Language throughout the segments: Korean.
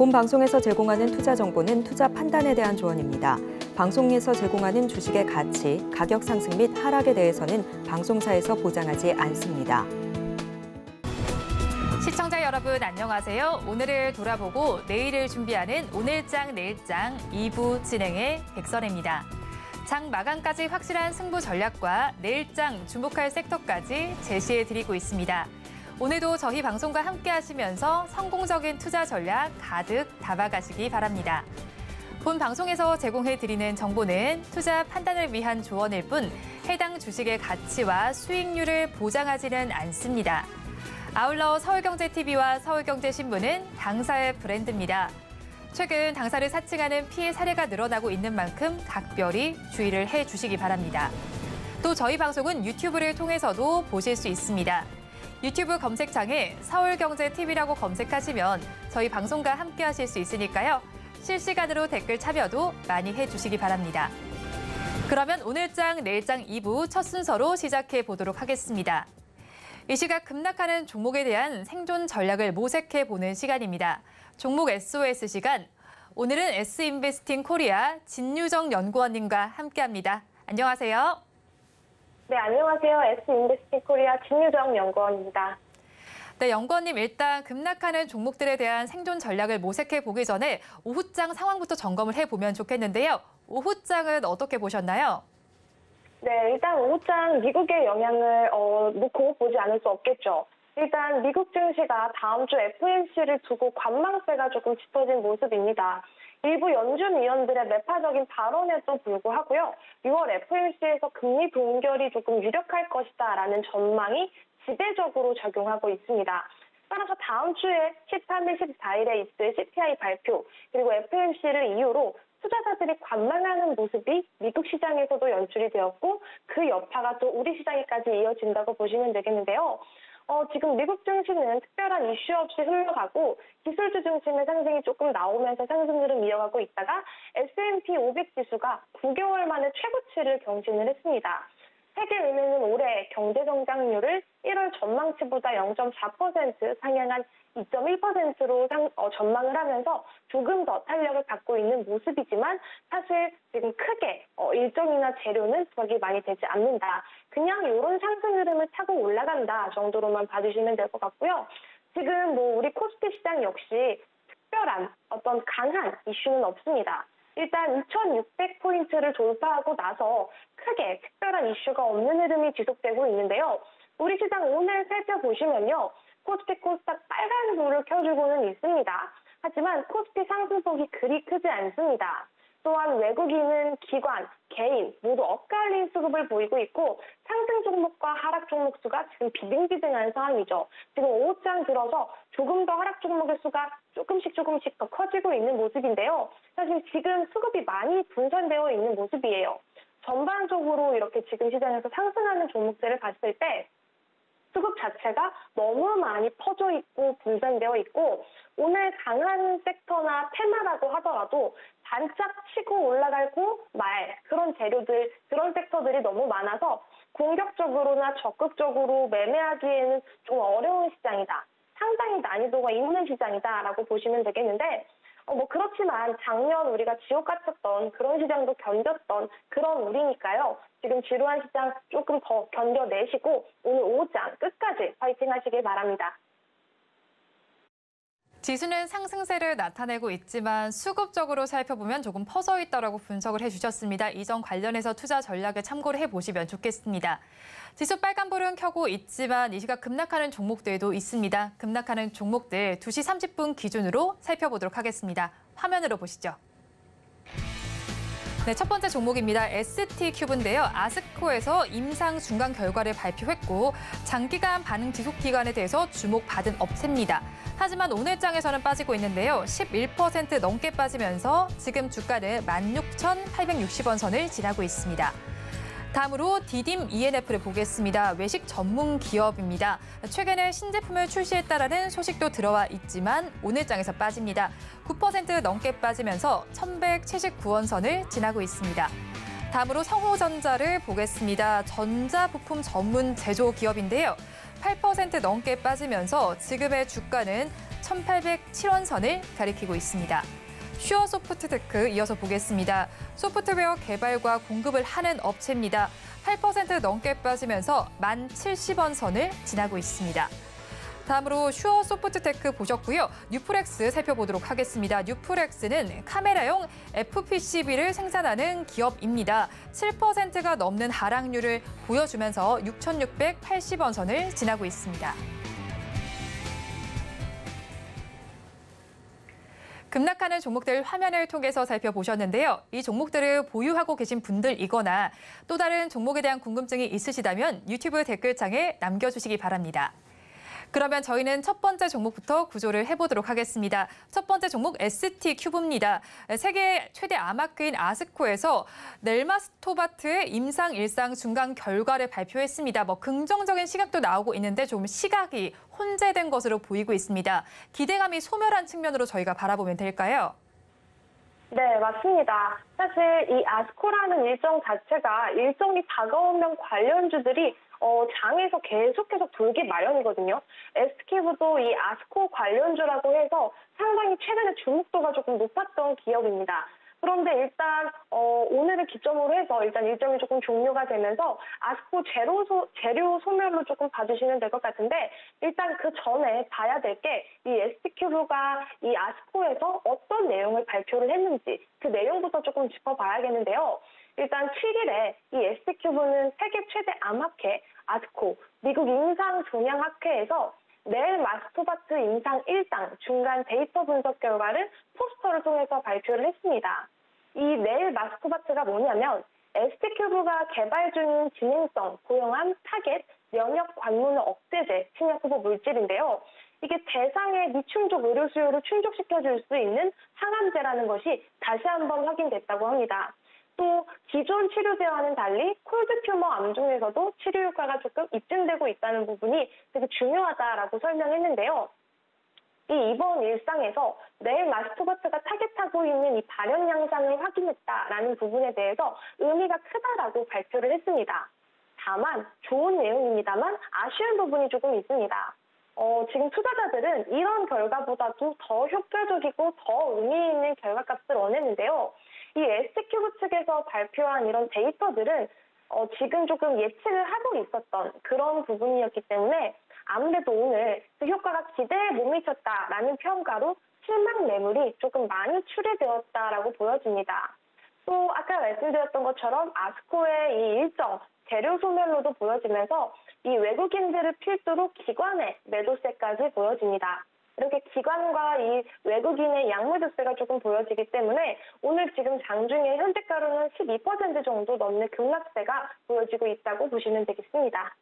본 방송에서 제공하는 투자 정보는 투자 판단에 대한 조언입니다. 방송에서 제공하는 주식의 가치, 가격 상승 및 하락에 대해서는 방송사에서 보장하지 않습니다. 시청자 여러분 안녕하세요. 오늘을 돌아보고 내일을 준비하는 오늘장 내일장 2부 진행의 백선혜입니다. 장 마감까지 확실한 승부 전략과 내일장 주목할 섹터까지 제시해드리고 있습니다. 오늘도 저희 방송과 함께 하시면서 성공적인 투자 전략 가득 담아가시기 바랍니다. 본 방송에서 제공해드리는 정보는 투자 판단을 위한 조언일 뿐 해당 주식의 가치와 수익률을 보장하지는 않습니다. 아울러 서울경제TV와 서울경제신문은 당사의 브랜드입니다. 최근 당사를 사칭하는 피해 사례가 늘어나고 있는 만큼 각별히 주의를 해주시기 바랍니다. 또 저희 방송은 유튜브를 통해서도 보실 수 있습니다. 유튜브 검색창에 서울경제TV라고 검색하시면 저희 방송과 함께 하실 수 있으니까요. 실시간으로 댓글 참여도 많이 해주시기 바랍니다. 그러면 오늘장 내일장 2부 첫 순서로 시작해 보도록 하겠습니다. 이 시각 급락하는 종목에 대한 생존 전략을 모색해 보는 시간입니다. 종목 SOS 시간. 오늘은 S인베스팅 코리아 진유정 연구원님과 함께합니다. 안녕하세요. 네, 안녕하세요. S인베스팅 코리아 진유정 연구원입니다. 네, 연구원님 일단 급락하는 종목들에 대한 생존 전략을 모색해 보기 전에 오후장 상황부터 점검을 해보면 좋겠는데요. 오후장은 어떻게 보셨나요? 네, 일단 오후장 미국의 영향을 놓고 보지 않을 수 없겠죠. 일단 미국 증시가 다음 주 FOMC를 두고 관망세가 조금 짙어진 모습입니다. 일부 연준 위원들의 매파적인 발언에도 불구하고요. 6월 FOMC에서 금리 동결이 조금 유력할 것이다라는 전망이 지배적으로 작용하고 있습니다. 따라서 다음 주에 13일, 14일에 있을 CPI 발표, 그리고 FOMC를 이유로 투자자들이 관망하는 모습이 미국 시장에서도 연출이 되었고 그 여파가 또 우리 시장에까지 이어진다고 보시면 되겠는데요. 지금 미국 증시는 특별한 이슈 없이 흘러가고 기술주 중심의 상승이 조금 나오면서 상승 흐름 이어가고 있다가 S&P 500 지수가 9개월 만에 최고치를 경신을 했습니다. 세계은행은 올해 경제성장률을 1월 전망치보다 0.4% 상향한 2.1%로 전망을 하면서 조금 더 탄력을 받고 있는 모습이지만 사실 지금 크게 일정이나 재료는 부각이 많이 되지 않는다. 그냥 이런 상승 흐름을 타고 올라간다 정도로만 봐주시면 될 것 같고요. 지금 우리 코스피 시장 역시 특별한 어떤 강한 이슈는 없습니다. 일단 2,600포인트를 돌파하고 나서 크게 특별한 이슈가 없는 흐름이 지속되고 있는데요. 우리 시장 오늘 살펴보시면요. 코스피 코스닥 빨간 불을 켜주고는 있습니다. 하지만 코스피 상승폭이 그리 크지 않습니다. 또한 외국인은 기관, 개인 모두 엇갈린 수급을 보이고 있고 상승 종목과 하락 종목 수가 지금 비등비등한 상황이죠. 지금 오후장 들어서 조금 더 하락 종목의 수가 조금씩 더 커지고 있는 모습인데요. 사실 지금 수급이 많이 분산되어 있는 모습이에요. 전반적으로 이렇게 지금 시장에서 상승하는 종목들을 봤을 때 수급 자체가 너무 많이 퍼져 있고 분산되어 있고 오늘 강한 섹터나 테마라고 하더라도 반짝 치고 올라가고 말 그런 재료들, 그런 섹터들이 너무 많아서 공격적으로나 적극적으로 매매하기에는 좀 어려운 시장이다. 상당히 난이도가 있는 시장이다라고 보시면 되겠는데 그렇지만 작년 우리가 지옥 같았던 그런 시장도 견뎠던 그런 우리니까요. 지금 지루한 시장 조금 더 견뎌내시고 오늘 오후장 끝까지 화이팅 하시길 바랍니다. 지수는 상승세를 나타내고 있지만 수급적으로 살펴보면 조금 퍼져 있다라고 분석을 해주셨습니다. 이 점 관련해서 투자 전략을 참고를 해보시면 좋겠습니다. 지수 빨간불은 켜고 있지만 이 시각 급락하는 종목들도 있습니다. 급락하는 종목들 2시 30분 기준으로 살펴보도록 하겠습니다. 화면으로 보시죠. 네, 첫 번째 종목입니다. ST큐브인데요. 아스코에서 임상 중간 결과를 발표했고 장기간 반응 지속 기간에 대해서 주목받은 업체입니다. 하지만 오늘장에서는 빠지고 있는데요. 11% 넘게 빠지면서 지금 주가는 16,860원 선을 지나고 있습니다. 다음으로 디딤 ENF를 보겠습니다. 외식 전문 기업입니다. 최근에 신제품을 출시했다라는 소식도 들어와 있지만 오늘장에서 빠집니다. 9% 넘게 빠지면서 1,179원 선을 지나고 있습니다. 다음으로 성호전자를 보겠습니다. 전자부품 전문 제조 기업인데요. 8% 넘게 빠지면서 지금의 주가는 1,807원 선을 가리키고 있습니다. 슈어 소프트테크 이어서 보겠습니다. 소프트웨어 개발과 공급을 하는 업체입니다. 8% 넘게 빠지면서 1,070원 선을 지나고 있습니다. 다음으로 슈어 소프트테크 보셨고요. 뉴프렉스 살펴보도록 하겠습니다. 뉴프렉스는 카메라용 FPCB를 생산하는 기업입니다. 7%가 넘는 하락률을 보여주면서 6,680원 선을 지나고 있습니다. 급락하는 종목들 화면을 통해서 살펴보셨는데요. 이 종목들을 보유하고 계신 분들이거나 또 다른 종목에 대한 궁금증이 있으시다면 유튜브 댓글창에 남겨주시기 바랍니다. 그러면 저희는 첫 번째 종목부터 구조를 해보도록 하겠습니다. 첫 번째 종목 ST큐브입니다. 세계 최대 암학회인 아스코에서 넬마스토바트의 임상 1상 중간 결과를 발표했습니다. 긍정적인 시각도 나오고 있는데 좀 시각이 혼재된 것으로 보이고 있습니다. 기대감이 소멸한 측면으로 저희가 바라보면 될까요? 네, 맞습니다. 사실 이 아스코라는 일정 자체가 일정이 다가오면 관련주들이 장에서 계속해서 돌기 마련이거든요. ST큐브도 이 아스코 관련주라고 해서 상당히 최근에 주목도가 조금 높았던 기업입니다. 그런데 일단 오늘을 기점으로 해서 일단 일정이 조금 종료가 되면서 아스코 재료 소멸로 조금 봐주시면 될 것 같은데 일단 그 전에 봐야 될 게 이 ST큐브가 이 아스코에서 어떤 내용을 발표를 했는지 그 내용부터 조금 짚어봐야겠는데요. 일단 7일에 이 ST큐브는 세계 최대 암학회 아스코 미국 임상종양학회에서 넬마스토바트 임상 1상 중간 데이터 분석 결과를 포스터를 통해서 발표를 했습니다. 이 넬마스토바트가 뭐냐면 ST큐브가 개발 중인 진행성, 고용암, 타겟, 면역 관문을 억제제, 침약 후보 물질인데요. 이게 대상의 미충족 의료 수요를 충족시켜줄 수 있는 항암제라는 것이 다시 한번 확인됐다고 합니다. 또 기존 치료제와는 달리 콜드 튜머 암 중에서도 치료 효과가 조금 입증되고 있다는 부분이 되게 중요하다라고 설명했는데요. 이번 일상에서 넬마스토바트가 타겟하고 있는 이 발현 양상을 확인했다라는 부분에 대해서 의미가 크다라고 발표를 했습니다. 다만 좋은 내용입니다만 아쉬운 부분이 조금 있습니다. 지금 투자자들은 이런 결과보다도 더 효과적이고 더 의미 있는 결과값을 원했는데요. 이 ST큐브 측에서 발표한 이런 데이터들은 지금 조금 예측을 하고 있었던 그런 부분이었기 때문에 아무래도 오늘 그 효과가 기대에 못 미쳤다라는 평가로 실망 매물이 조금 많이 출회되었다라고 보여집니다. 또 아까 말씀드렸던 것처럼 아스코의 이 일정 재료 소멸로도 보여지면서 이 외국인들을 필두로 기관의 매도세까지 보여집니다. 이렇게 기관과 이 외국인의 양매도세가 조금 보여지기 때문에 오늘 지금 장중에 현재가로는 12% 정도 넘는 급락세가 보여지고 있다고 보시면 되겠습니다.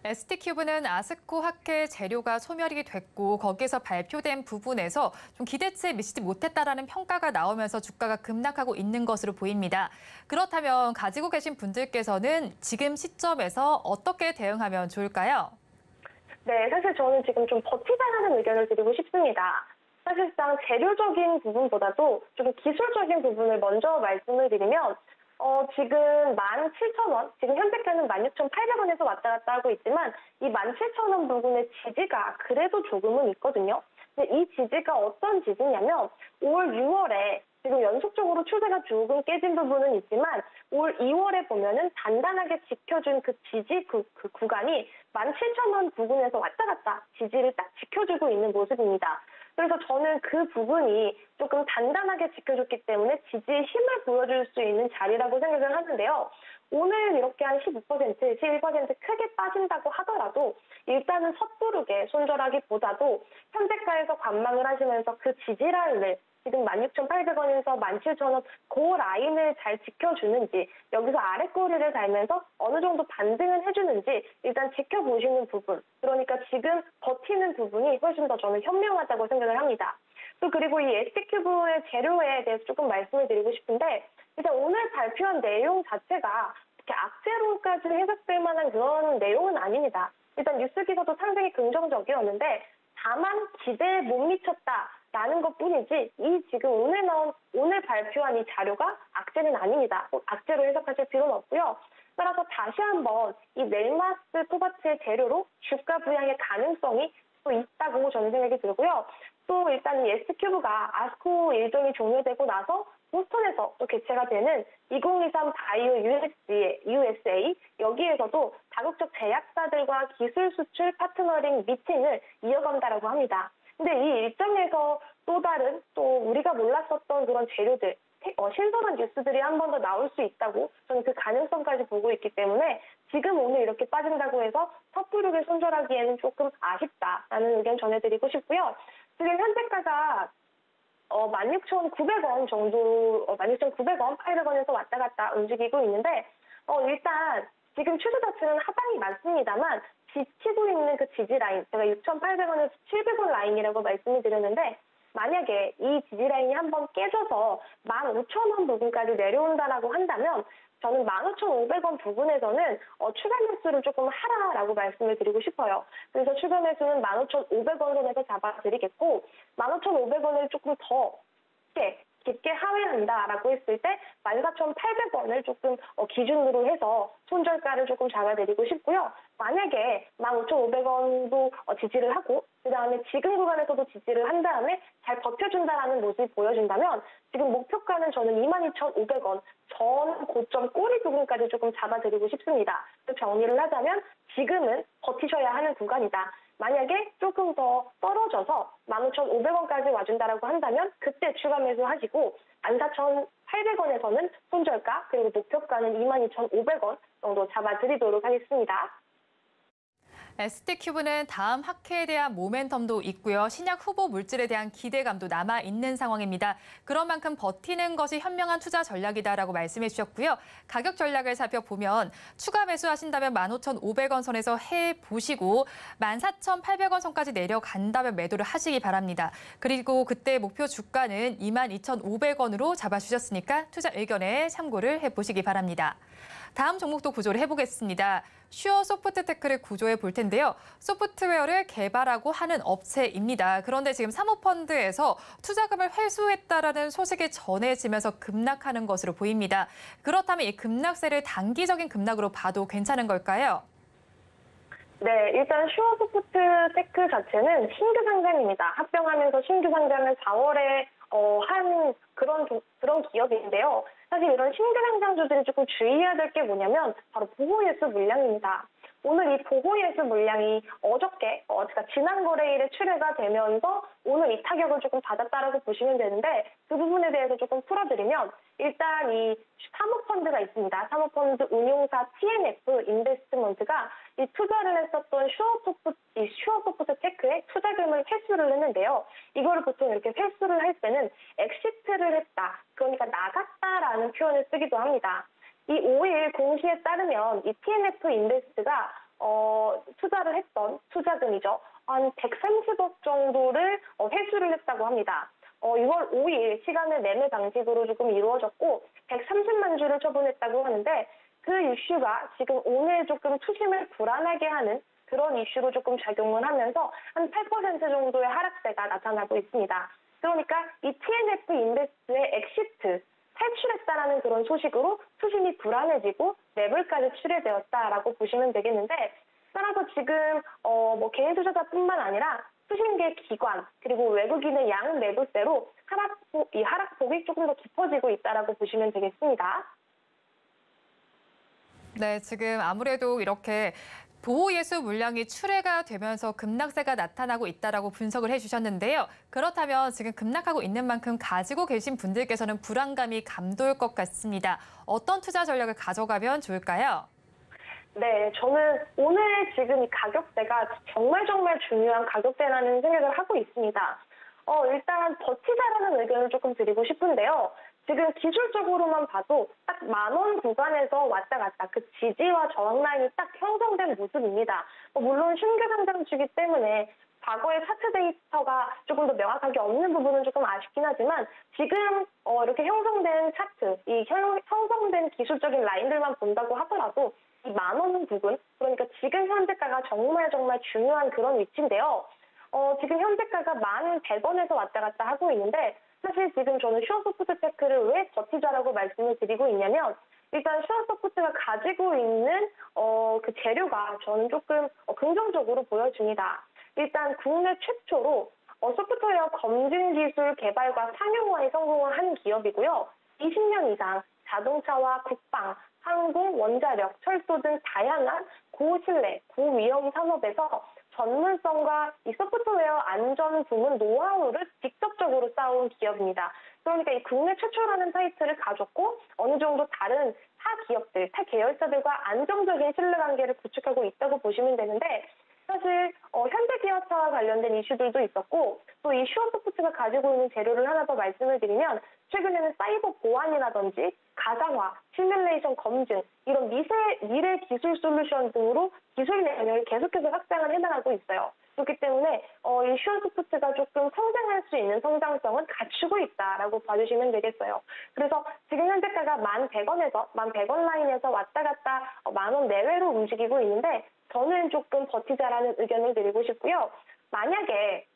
ST큐브는 아스코 학회 재료가 소멸이 됐고 거기에서 발표된 부분에서 좀 기대치에 미치지 못했다라는 평가가 나오면서 주가가 급락하고 있는 것으로 보입니다. 그렇다면 가지고 계신 분들께서는 지금 시점에서 어떻게 대응하면 좋을까요? 네, 사실 저는 지금 좀 버티자라는 의견을 드리고 싶습니다. 사실상 재료적인 부분보다도 좀 기술적인 부분을 먼저 말씀을 드리면 지금 17,000원, 지금 현재가는 16,800원에서 왔다 갔다 하고 있지만 이 17,000원 부분의 지지가 그래도 조금은 있거든요. 근데 이 지지가 어떤 지지냐면 올 6월에 지금 연속적으로 추세가 조금 깨진 부분은 있지만 올 2월에 보면은 단단하게 지켜준 그 지지 그 구간이 17,000원 부근에서 왔다 갔다 지지를 딱 지켜주고 있는 모습입니다. 그래서 저는 그 부분이 조금 단단하게 지켜줬기 때문에 지지의 힘을 보여줄 수 있는 자리라고 생각을 하는데요. 오늘 이렇게 한 12%, 11% 크게 빠진다고 하더라도 일단은 섣부르게 손절하기보다도 현재가에서 관망을 하시면서 그 지지라인을 지금 16,800원에서 17,000원 그 라인을 잘 지켜주는지 여기서 아래 꼬리를 달면서 어느 정도 반등을 해주는지 일단 지켜보시는 부분, 그러니까 지금 버티는 부분이 훨씬 더 저는 현명하다고 생각을 합니다. 또 그리고 이 ST큐브의 재료에 대해서 조금 말씀을 드리고 싶은데 일단 오늘 발표한 내용 자체가 이렇게 악재로까지 해석될 만한 그런 내용은 아닙니다. 일단 뉴스 기사도 상당히 긍정적이었는데 다만 기대에 못 미쳤다라는 것뿐이지 이 지금 오늘 발표한 이 자료가 악재는 아닙니다. 꼭 악재로 해석하실 필요는 없고요. 따라서 다시 한번 이 넬마스토바트의 재료로 주가 부양의 가능성이 또 있다고 저는 생각이 들고요. 또 일단 이 S큐브가 아스코 일정이 종료되고 나서 보스턴에서 또 개최가 되는 2023 바이오 USA 여기에서도 다국적 제약사들과 기술 수출 파트너링 미팅을 이어간다라고 합니다. 근데 이 일정에서 또 다른 또 우리가 몰랐었던 그런 재료들, 신선한 뉴스들이 한 번 더 나올 수 있다고 저는 그 가능성까지 보고 있기 때문에 지금 오늘 이렇게 빠진다고 해서 섣부르게 손절하기에는 조금 아쉽다라는 의견 전해드리고 싶고요. 지금 현재가가 16,900원 정도, 16,900원, 800원에서 왔다 갔다 움직이고 있는데, 일단 지금 추세 자체는 하방이 많습니다만, 지치고 있는 그 지지 라인, 제가 6,800원에서 700원 라인이라고 말씀을 드렸는데, 만약에 이 지지 라인이 한번 깨져서 15,000원 부분까지 내려온다라고 한다면, 저는 15,500원 부분에서는 추가 매수를 조금 하라라고 말씀을 드리고 싶어요. 그래서 추가 매수는 15,500원 선에서 잡아드리겠고 15,500원을 조금 더 깊게 하회한다라고 했을 때 14,800원을 조금 기준으로 해서 손절가를 조금 잡아드리고 싶고요. 만약에 15,500원도 지지를 하고 그다음에 지금 구간에서도 지지를 한 다음에 잘 버텨준다라는 모습이 보여준다면 지금 목표가는 저는 22,500원 전 고점 꼬리 부분까지 조금 잡아드리고 싶습니다. 정리를 하자면 지금은 버티셔야 하는 구간이다. 만약에 조금 더 떨어져서 15,500원까지 와준다라고 한다면 그때 추가 매수하시고 14,800원에서는 손절가 그리고 목표가는 22,500원 정도 잡아드리도록 하겠습니다. ST큐브는 다음 학회에 대한 모멘텀도 있고요. 신약 후보 물질에 대한 기대감도 남아있는 상황입니다. 그런 만큼 버티는 것이 현명한 투자 전략이다라고 말씀해 주셨고요. 가격 전략을 살펴보면 추가 매수하신다면 15,500원 선에서 해보시고 14,800원 선까지 내려간다면 매도를 하시기 바랍니다. 그리고 그때 목표 주가는 22,500원으로 잡아주셨으니까 투자 의견에 참고를 해보시기 바랍니다. 다음 종목도 구조를 해보겠습니다. 슈어 소프트테크를 구조해 볼 텐데요. 소프트웨어를 개발하고 하는 업체입니다. 그런데 지금 사모펀드에서 투자금을 회수했다라는 소식이 전해지면서 급락하는 것으로 보입니다. 그렇다면 이 급락세를 단기적인 급락으로 봐도 괜찮은 걸까요? 네, 일단 슈어 소프트테크 자체는 신규 상장입니다. 합병하면서 신규 상장을 4월에 한 그런 기업인데요. 사실 이런 신규 상장주들이 조금 주의해야 될 게 뭐냐면 바로 보호예수 물량입니다. 오늘 이 보호예수 물량이 어저께, 그러니까 지난 거래일에 출회가 되면서 오늘 이 타격을 조금 받았다라고 보시면 되는데 그 부분에 대해서 조금 풀어드리면 일단 이 사모펀드가 있습니다. 사모펀드 운용사 TNF 인베스트먼트가 이 투자를 했었던 슈어소프트테크에 투자금을 회수를 했는데요. 이거를 보통 이렇게 회수를 할 때는 엑시트를 했다. 그러니까 나갔다라는 표현을 쓰기도 합니다. 이 5일 공시에 따르면 이 TNF 인베스트가 투자를 했던 투자금이죠. 한 130억 정도를 회수를 했다고 합니다. 6월 5일 시간을 매매 방식으로 조금 이루어졌고 130만 주를 처분했다고 하는데 그 이슈가 지금 오늘 조금 투심을 불안하게 하는 그런 이슈로 조금 작용을 하면서 한 8% 정도의 하락세가 나타나고 있습니다. 그러니까 이 TNF 인베스트의 엑시트 탈출했다라는 그런 소식으로 투심이 불안해지고 매물까지 출회되었다라고 보시면 되겠는데 따라서 지금 개인 투자자뿐만 아니라 투심계 기관 그리고 외국인의 양 매도세로 이 하락폭이 조금 더 깊어지고 있다라고 보시면 되겠습니다. 네, 지금 아무래도 이렇게 보호예수 물량이 출회가 되면서 급락세가 나타나고 있다라고 분석을 해주셨는데요. 그렇다면 지금 급락하고 있는 만큼 가지고 계신 분들께서는 불안감이 감돌 것 같습니다. 어떤 투자 전략을 가져가면 좋을까요? 네, 저는 오늘 지금 이 가격대가 정말 중요한 가격대라는 생각을 하고 있습니다. 일단 버티자라는 의견을 조금 드리고 싶은데요. 지금 기술적으로만 봐도 딱 10,000원 구간에서 왔다 갔다 그 지지와 저항 라인이 딱 형성된 모습입니다. 물론 신규 상장주기 때문에 과거의 차트 데이터가 조금 더 명확하게 없는 부분은 조금 아쉽긴 하지만 지금 이렇게 형성된 차트, 이 형성된 기술적인 라인들만 본다고 하더라도 이 10,000원 부근, 그러니까 지금 현재가가 정말 중요한 그런 위치인데요. 지금 현재가가 1,100원에서 왔다 갔다 하고 있는데 사실 지금 저는 슈어소프트테크를 왜 버티자라고 말씀을 드리고 있냐면 일단 슈어소프트가 가지고 있는 그 재료가 저는 조금 긍정적으로 보여집니다. 일단 국내 최초로 소프트웨어 검증 기술 개발과 상용화에 성공을 한 기업이고요. 20년 이상 자동차와 국방, 항공, 원자력, 철도 등 다양한 고신뢰, 고위험 산업에서 전문성과 이 소프트웨어 안전 부문 노하우를 직접적으로 쌓아온 기업입니다. 그러니까 이 국내 최초라는 타이틀을 가졌고 어느 정도 다른 타 기업들, 타 계열사들과 안정적인 신뢰관계를 구축하고 있다고 보시면 되는데 사실 현대기아차와 관련된 이슈들도 있었고 또 이 슈어소프트가 가지고 있는 재료를 하나 더 말씀을 드리면 최근에는 사이버 보안이라든지 가상화, 시뮬레이션 검증 이런 미래 기술 솔루션 등으로 기술 영역을 계속해서 확장을 해나가고 있어요. 그렇기 때문에 이 슈어소프트가 조금 성장할 수 있는 성장성은 갖추고 있다라고 봐주시면 되겠어요. 그래서 지금 현재가가 1,100원에서 1,100원 라인에서 왔다 갔다 10,000원 내외로 움직이고 있는데 저는 조금 버티자라는 의견을 드리고 싶고요. 만약에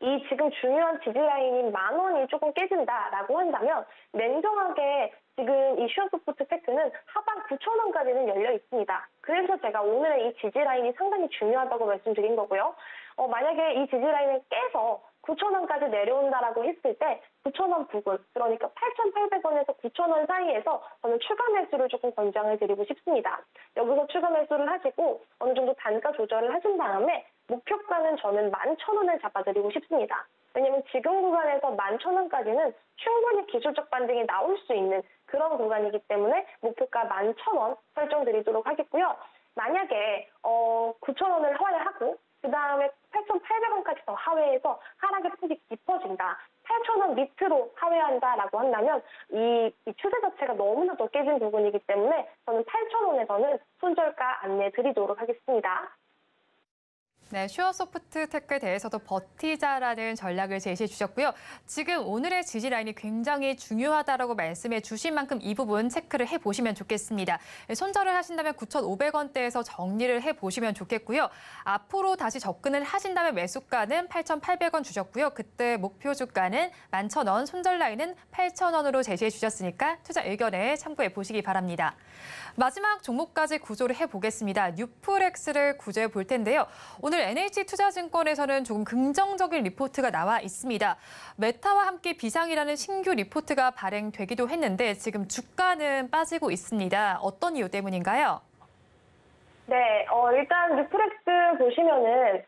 이 지금 중요한 지지라인인 10,000원이 조금 깨진다라고 한다면 냉정하게 지금 이 슈어소프트 테크는 하방 9,000원까지는 열려 있습니다. 그래서 제가 오늘의 이 지지라인이 상당히 중요하다고 말씀드린 거고요. 만약에 이 지지라인을 깨서 9,000원까지 내려온다라고 했을 때 9,000원 부근, 그러니까 8,800원에서 9,000원 사이에서 저는 추가 매수를 조금 권장을 드리고 싶습니다. 여기서 추가 매수를 하시고 어느 정도 단가 조절을 하신 다음에 목표가는 저는 11,000원을 잡아드리고 싶습니다. 왜냐하면 지금 구간에서 11,000원까지는 충분히 기술적 반등이 나올 수 있는 그런 구간이기 때문에 목표가 11,000원 설정드리도록 하겠고요. 만약에 9,000원을 하회하고 그 다음에 8,800원까지 더 하회해서 하락의 폭이 깊어진다. 8,000원 밑으로 하회한다라고 한다면 이 추세 자체가 너무나 더 깨진 부분이기 때문에 저는 8,000원에서는 손절가 안내 드리도록 하겠습니다. 네, 슈어소프트 테크에 대해서도 버티자라는 전략을 제시해 주셨고요. 지금 오늘의 지지 라인이 굉장히 중요하다라고 말씀해 주신 만큼 이 부분 체크를 해보시면 좋겠습니다. 손절을 하신다면 9,500원대에서 정리를 해보시면 좋겠고요. 앞으로 다시 접근을 하신다면 매수가는 8,800원 주셨고요. 그때 목표 주가는 11,000원, 손절 라인은 8,000원으로 제시해 주셨으니까 투자 의견에 참고해 보시기 바랍니다. 마지막 종목까지 구조를 해보겠습니다. 뉴프렉스를 구조해 볼 텐데요. 오늘 NH투자증권에서는 조금 긍정적인 리포트가 나와 있습니다. 메타와 함께 비상이라는 신규 리포트가 발행되기도 했는데 지금 주가는 빠지고 있습니다. 어떤 이유 때문인가요? 네, 일단 뉴프렉스 보시면은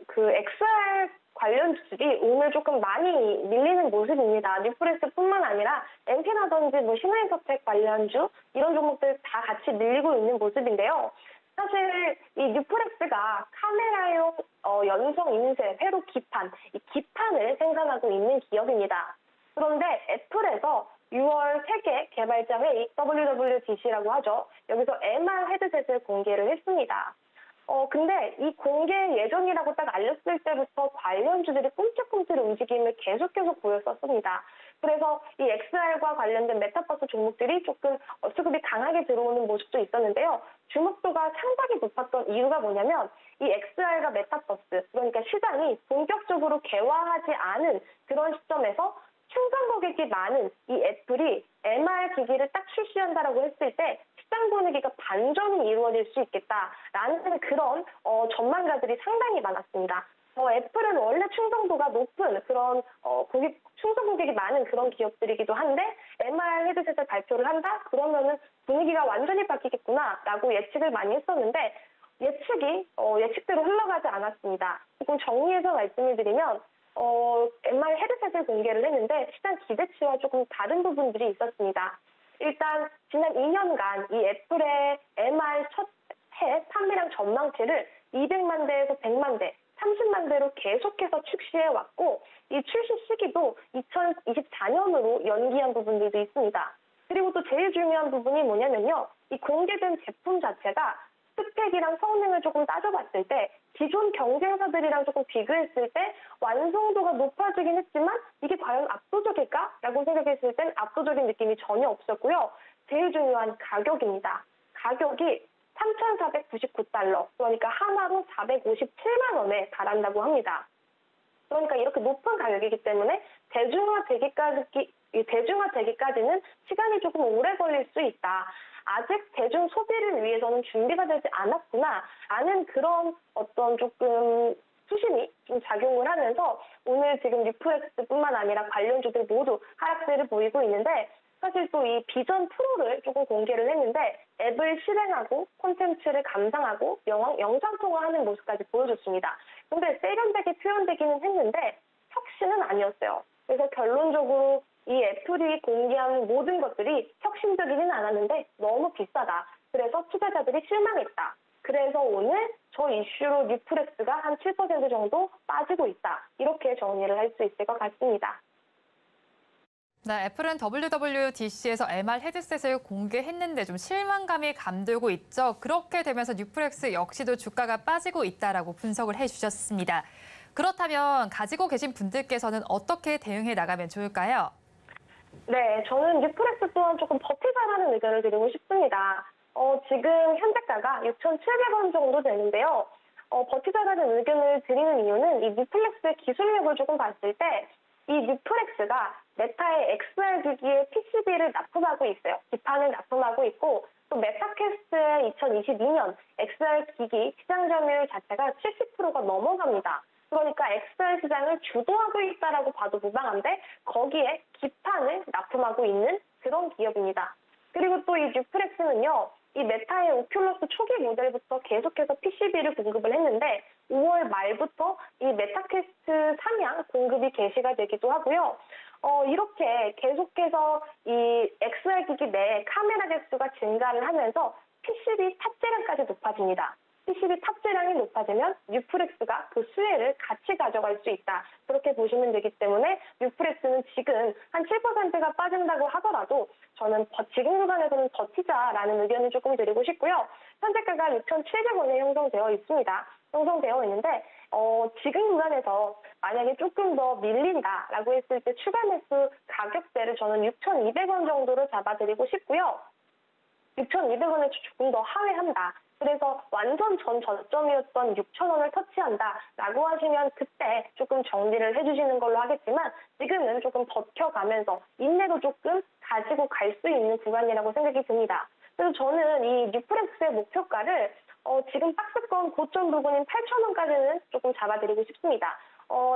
그 XR 관련주들이 오늘 조금 많이 밀리는 모습입니다. 뉴프렉스뿐만 아니라 엔티나든지 신한인터텍 관련주 이런 종목들 다 같이 밀리고 있는 모습인데요. 사실 이 뉴프렉스가 카메라용 연성 인쇄 회로 기판, 이 기판을 생산하고 있는 기업입니다. 그런데 애플에서 6월 세계 개발자 회의 WWDC라고 하죠. 여기서 MR 헤드셋을 공개를 했습니다. 근데 이 공개 예정이라고 딱 알렸을 때부터 관련주들이 꿈틀꿈틀 움직임을 계속해서 보였었습니다. 그래서 이 XR과 관련된 메타버스 종목들이 조금 수급이 강하게 들어오는 모습도 있었는데요. 주목도가 상당히 높았던 이유가 뭐냐면 이 XR과 메타버스, 그러니까 시장이 본격적으로 개화하지 않은 그런 시점에서 충전 고객이 많은 이 애플이 MR 기기를 딱 출시한다라고 했을 때 시장 분위기가 반전이 이루어질 수 있겠다라는 그런 전망가들이 상당히 많았습니다. 애플은 원래 충성도가 높은 그런 충성 고객이 많은 그런 기업들이기도 한데 MR 헤드셋을 발표를 한다? 그러면은 분위기가 완전히 바뀌겠구나라고 예측을 많이 했었는데 예측이 예측대로 흘러가지 않았습니다. 조금 정리해서 말씀을 드리면 MR 헤드셋을 공개를 했는데 시장 기대치와 조금 다른 부분들이 있었습니다. 일단 지난 2년간 이 애플의 MR 첫 해 판매량 전망치를 200만 대에서 100만 대, 30만 대로 계속해서 출시해왔고 이 출시 시기도 2024년으로 연기한 부분들도 있습니다. 그리고 또 제일 중요한 부분이 뭐냐면요. 이 공개된 제품 자체가 스펙이랑 성능을 조금 따져봤을 때 기존 경쟁사들이랑 조금 비교했을 때 완성도가 높아지긴 했지만 이게 과연 압도적일까라고 생각했을 땐 압도적인 느낌이 전혀 없었고요. 제일 중요한 가격입니다. 가격이 3,499달러, 그러니까 하나로 457만 원에 달한다고 합니다. 그러니까 이렇게 높은 가격이기 때문에 대중화되기까지는 시간이 조금 오래 걸릴 수 있다. 아직 대중 소비를 위해서는 준비가 되지 않았구나 라는 그런 어떤 조금 수심이 좀 작용을 하면서 오늘 지금 뉴프렉스뿐만 아니라 관련주들 모두 하락세를 보이고 있는데, 사실 또 이 비전 프로를 조금 공개를 했는데 앱을 실행하고 콘텐츠를 감상하고 영상 통화하는 모습까지 보여줬습니다. 근데 세련되게 표현되기는 했는데 혁신은 아니었어요. 그래서 결론적으로 이 애플이 공개한 모든 것들이 혁신적이지는 않았는데 너무 비싸다. 그래서 투자자들이 실망했다. 그래서 오늘 저 이슈로 뉴프렉스가 한 7% 정도 빠지고 있다. 이렇게 정리를 할 수 있을 것 같습니다. 네, 애플은 WWDC에서 MR 헤드셋을 공개했는데 좀 실망감이 감돌고 있죠. 그렇게 되면서 뉴프렉스 역시도 주가가 빠지고 있다라고 분석을 해주셨습니다. 그렇다면 가지고 계신 분들께서는 어떻게 대응해 나가면 좋을까요? 네, 저는 뉴프렉스 또한 조금 버티자라는 의견을 드리고 싶습니다. 지금 현재가가 6,700원 정도 되는데요. 버티자라는 의견을 드리는 이유는 이 뉴플렉스의 기술력을 조금 봤을 때 이 뉴프렉스가 메타의 XR 기기에 PCB를 납품하고 있어요. 기판을 납품하고 있고 또 메타캐스트의 2022년 XR 기기 시장 점유율 자체가 70%가 넘어갑니다. 그러니까 XR 시장을 주도하고 있다라고 봐도 무방한데 거기에 기판을 납품하고 있는 그런 기업입니다. 그리고 또 이 뉴프렉스는요. 이 메타의 오큘러스 초기 모델부터 계속해서 PCB를 공급을 했는데 5월 말부터 이 메타퀘스트 상향 공급이 개시가 되기도 하고요. 이렇게 계속해서 이 XR 기기 내 카메라 개수가 증가를 하면서 PCB 탑재량까지 높아집니다. PCB 탑재량이 높아지면 뉴프렉스가 그 수혜를 같이 가져갈 수 있다. 그렇게 보시면 되기 때문에 뉴프렉스는 지금 한 7%가 빠진다고 하더라도 저는 지금 구간에서는 버티자라는 의견을 조금 드리고 싶고요. 현재가가 6,700원에 형성되어 있습니다. 형성되어 있는데 지금 구간에서 만약에 조금 더 밀린다라고 했을 때 추가 매수 가격대를 저는 6,200원 정도로 잡아드리고 싶고요. 6,200원에 조금 더 하회한다. 그래서 완전 전 저점이었던 6,000원을 터치한다라고 하시면 그때 조금 정리를 해주시는 걸로 하겠지만 지금은 조금 버텨가면서 인내도 조금 가지고 갈 수 있는 구간이라고 생각이 듭니다. 그래서 저는 이 뉴프렉스의 목표가를 지금 박스권 고점 부분인 8,000원까지는 조금 잡아드리고 싶습니다.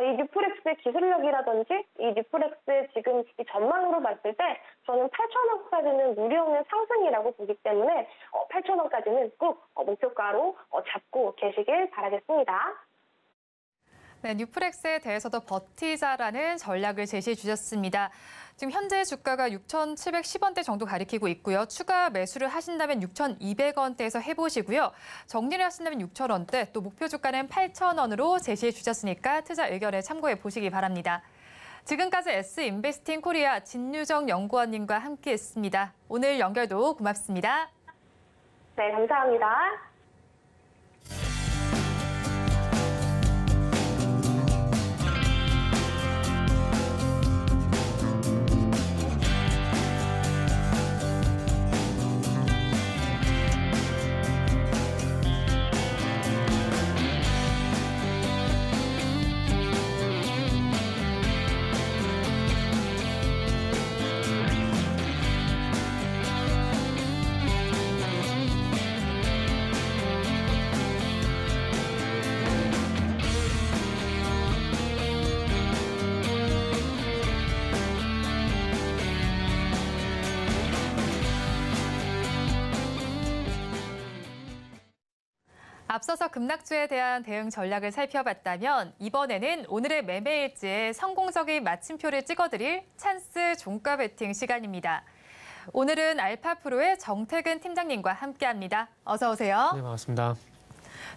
이 뉴프렉스의 기술력이라든지 이 뉴프렉스의 지금 이 전망으로 봤을 때 저는 8,000원까지는 무리 없는 상승이라고 보기 때문에 8,000원까지는 꼭 목표가로 잡고 계시길 바라겠습니다. 네, 뉴프렉스에 대해서도 버티자라는 전략을 제시해 주셨습니다. 지금 현재 주가가 6,710원대 정도 가리키고 있고요. 추가 매수를 하신다면 6,200원대에서 해보시고요. 정리를 하신다면 6,000원대, 또 목표 주가는 8,000원으로 제시해 주셨으니까 투자 의견에 참고해 보시기 바랍니다. 지금까지 S인베스팅 코리아 진유정 연구원님과 함께했습니다. 오늘 연결도 고맙습니다. 네, 감사합니다. 앞서서 급락주에 대한 대응 전략을 살펴봤다면 이번에는 오늘의 매매일지에 성공적인 마침표를 찍어드릴 찬스 종가 베팅 시간입니다. 오늘은 알파프로의 정태근 팀장님과 함께합니다. 어서 오세요. 네, 반갑습니다.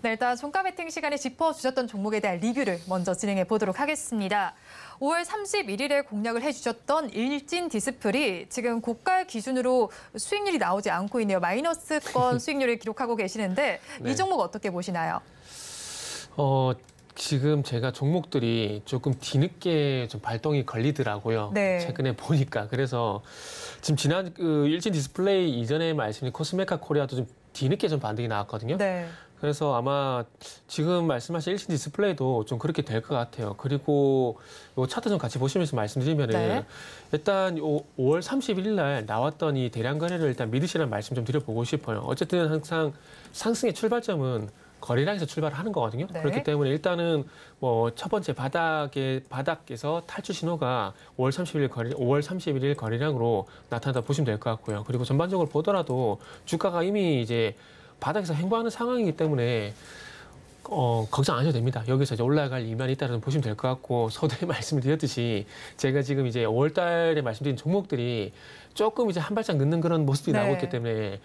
네, 일단 종가 베팅 시간에 짚어주셨던 종목에 대한 리뷰를 먼저 진행해 보도록 하겠습니다. 5월 31일에 공략을 해주셨던 일진 디스플이 지금 고가 기준으로 수익률이 나오지 않고 있네요. 마이너스권 수익률을 기록하고 계시는데 네. 이 종목 어떻게 보시나요? 지금 제가 종목들이 조금 뒤늦게 좀 발동이 걸리더라고요. 네. 최근에 보니까. 그래서 지금 지난 일진 디스플레이 이전에 말씀드린 코스메카 코리아도 좀 뒤늦게 좀 반등이 나왔거든요. 네. 그래서 아마 지금 말씀하신 일신 디스플레이도 좀 그렇게 될 것 같아요. 그리고 요 차트 좀 같이 보시면서 말씀드리면은 네. 일단 5월 31일 날 나왔던 이 대량 거래를 일단 믿으시라는 말씀 좀 드려보고 싶어요. 어쨌든 항상 상승의 출발점은 거래량에서 출발하는 거거든요. 네. 그렇기 때문에 일단은 뭐 첫 번째 바닥에서 탈출 신호가 5월 31일 거래량으로 나타난다 보시면 될 것 같고요. 그리고 전반적으로 보더라도 주가가 이미 이제 바닥에서 횡보하는 상황이기 때문에 걱정 안 하셔도 됩니다. 여기서 이제 올라갈 이면이 있다는 보시면 될 것 같고, 서두에 말씀을 드렸듯이 제가 지금 이제 5월 달에 말씀드린 종목들이 조금 이제 한 발짝 늦는 그런 모습이 나오고 있기 때문에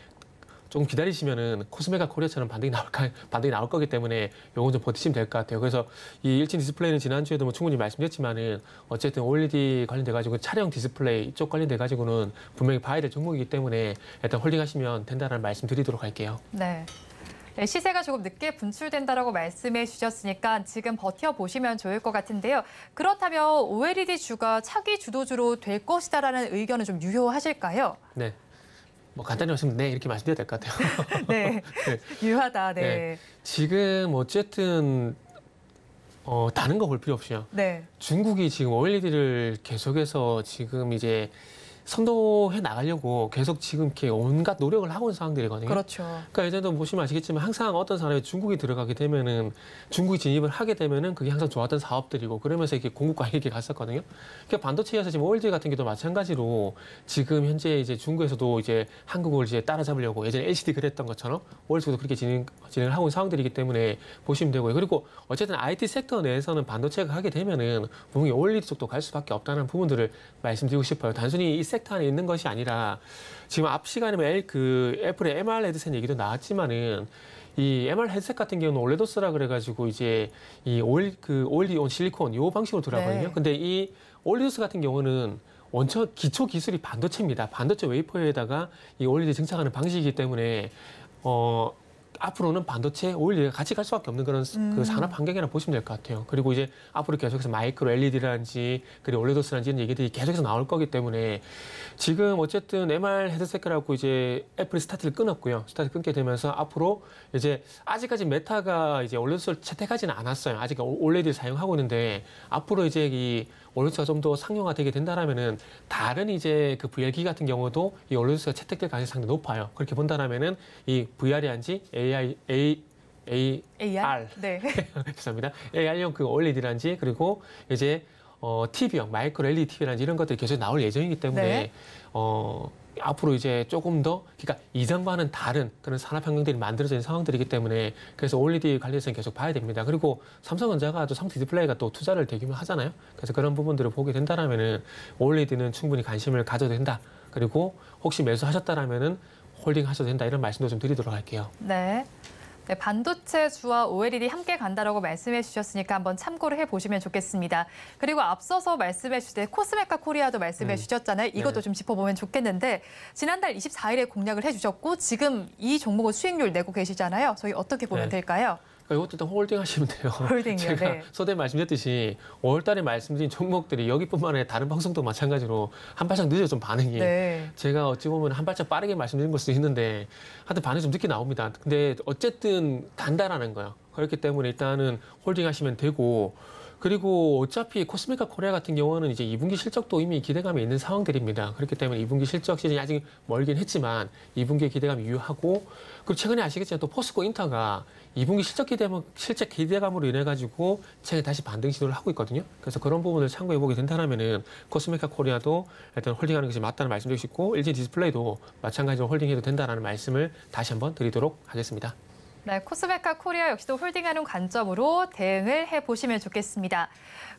조금 기다리시면은 코스메카 코리아처럼 반등이 나올 거기 때문에 요건 좀 버티시면 될 것 같아요. 그래서 이 일진 디스플레이는 지난주에도 뭐 충분히 말씀드렸지만은 어쨌든 OLED 관련돼 가지고 차량 디스플레이 이쪽 관련돼 가지고는 분명히 봐야 될 종목이기 때문에 일단 홀딩하시면 된다는 말씀 드리도록 할게요. 네. 네, 시세가 조금 늦게 분출된다라고 말씀해 주셨으니까 지금 버텨보시면 좋을 것 같은데요. 그렇다면 OLED 주가 차기 주도주로 될 것이다라는 의견은 좀 유효하실까요? 네. 뭐 간단히 말씀드리면 네 이렇게 말씀드려야 될 것 같아요. 네, 네. 유효하다. 네. 네. 지금 어쨌든 다른 거 볼 필요 없이요. 네. 중국이 지금 OLED를 계속해서 지금 이제 선도해 나가려고 계속 지금 이렇게 온갖 노력을 하고 있는 상황들이거든요. 그렇죠. 그러니까 예전에도 보시면 아시겠지만 항상 어떤 사람이 중국이 들어가게 되면은 중국이 진입을 하게 되면은 그게 항상 좋았던 사업들이고 그러면서 이렇게 공급과 이렇게 갔었거든요. 그러니까 반도체에서 지금 OLED 같은 경우도 마찬가지로 지금 현재 이제 중국에서도 이제 한국을 이제 따라잡으려고 예전에 LCD 그랬던 것처럼 OLED도 그렇게 진행을 하고 있는 상황들이기 때문에 보시면 되고요. 그리고 어쨌든 IT 섹터 내에서는 반도체가 하게 되면은 분명히 OLED 쪽도 갈 수밖에 없다는 부분들을 말씀드리고 싶어요. 단순히 이 섹터 안에 있는 것이 아니라 지금 앞 시간에 애플의 MR 헤드셋 얘기도 나왔지만은 이 MR 헤드셋 같은 경우는 올레도스라 그래가지고 이제 이 OLED 온 실리콘 이 방식으로 들어가거든요. 네. 근데 이 올리도스 같은 경우는 원천 기초 기술이 반도체입니다. 반도체 웨이퍼에다가 이 OLED 증착하는 방식이기 때문에 앞으로는 반도체 OLED가 같이 갈 수밖에 없는 그런 그 산업 환경이라고 보시면 될 것 같아요. 그리고 이제 앞으로 계속해서 마이크로 LED라든지 그리고 올레도스라든지 이런 얘기들이 계속해서 나올 거기 때문에 지금 어쨌든 MR 헤드셋이라고 이제 애플이 스타트를 끊었고요. 스타트 끊게 되면서 앞으로 이제 아직까지 메타가 이제 올레도스를 채택하지는 않았어요. 아직 OLED를 사용하고 있는데 앞으로 이제 이 올레도스가 좀 더 상용화되게 된다라면은 다른 이제 그 VR기 같은 경우도 이 올레도스가 채택될 가능성이 상당히 높아요. 그렇게 본다라면은 이 VR이란지 AR 네. 죄송합니다. AR용 그 OLED란지 그리고 이제 TV용 마이크로 LED TV란지 이런 것들이 계속 나올 예정이기 때문에 네. 앞으로 이제 조금 더 그러니까 이전과는 다른 그런 산업 환경들이 만들어진 상황들이기 때문에 그래서 OLED 관련해서는 계속 봐야 됩니다. 그리고 삼성전자가 또 삼성 디스플레이가 또 투자를 대규모 하잖아요. 그래서 그런 부분들을 보게 된다라면은 OLED는 충분히 관심을 가져도 된다. 그리고 혹시 매수하셨다라면은 홀딩 하셔도 된다. 이런 말씀도 좀 드리도록 할게요. 네. 네, 반도체주와 OLED 함께 간다라고 말씀해 주셨으니까 한번 참고를 해보시면 좋겠습니다. 그리고 앞서서 말씀해 주실 때 코스메카 코리아도 말씀해 주셨잖아요. 이것도 네. 좀 짚어보면 좋겠는데 지난달 24일에 공략을 해주셨고 지금 이 종목은 수익률 내고 계시잖아요. 저희 어떻게 보면 네. 될까요? 그러니까 이것도 일단 홀딩 하시면 돼요. 홀딩이요, 제가 네. 서두에 말씀드렸듯이 5월 달에 말씀드린 종목들이 여기뿐만 아니라 다른 방송도 마찬가지로 한 발짝 늦어요, 좀 반응이. 네. 제가 어찌 보면 한 발짝 빠르게 말씀드린 걸 수도 있는데 하여튼 반응이 좀 늦게 나옵니다. 근데 어쨌든 단단하는 거예요. 그렇기 때문에 일단은 홀딩 하시면 되고 그리고 어차피 코스메카 코리아 같은 경우는 이제 2분기 실적도 이미 기대감이 있는 상황들입니다. 그렇기 때문에 2분기 실적 시즌이 아직 멀긴 했지만 2분기의 기대감이 유효하고 그리고 최근에 아시겠지만 또 포스코 인터가 2분기 실적 기대감으로 인해 가지고 최근에 다시 반등 시도를 하고 있거든요. 그래서 그런 부분을 참고해 보게 된다면은 코스메카 코리아도 일단 홀딩하는 것이 맞다는 말씀드리고 싶고 LG 디스플레이도 마찬가지로 홀딩해도 된다라는 말씀을 다시 한번 드리도록 하겠습니다. 네, 코스메카 코리아 역시도 홀딩하는 관점으로 대응을 해보시면 좋겠습니다.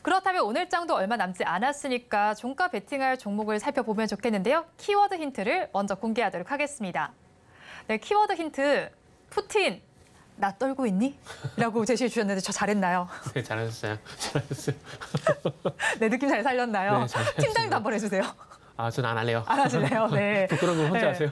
그렇다면 오늘 장도 얼마 남지 않았으니까 종가 베팅할 종목을 살펴보면 좋겠는데요. 키워드 힌트를 먼저 공개하도록 하겠습니다. 네, 키워드 힌트, 푸틴, 나 떨고 있니? 라고 제시해 주셨는데 저 잘했나요? 네, 잘하셨어요. 잘하셨어요. 네, 느낌 잘 살렸나요? 네, 잘하셨습니다. 팀장님도 한번 해주세요. 아, 저는 안 할래요. 안 하실래요? 네. 부끄러운 건 혼자 네. 하세요.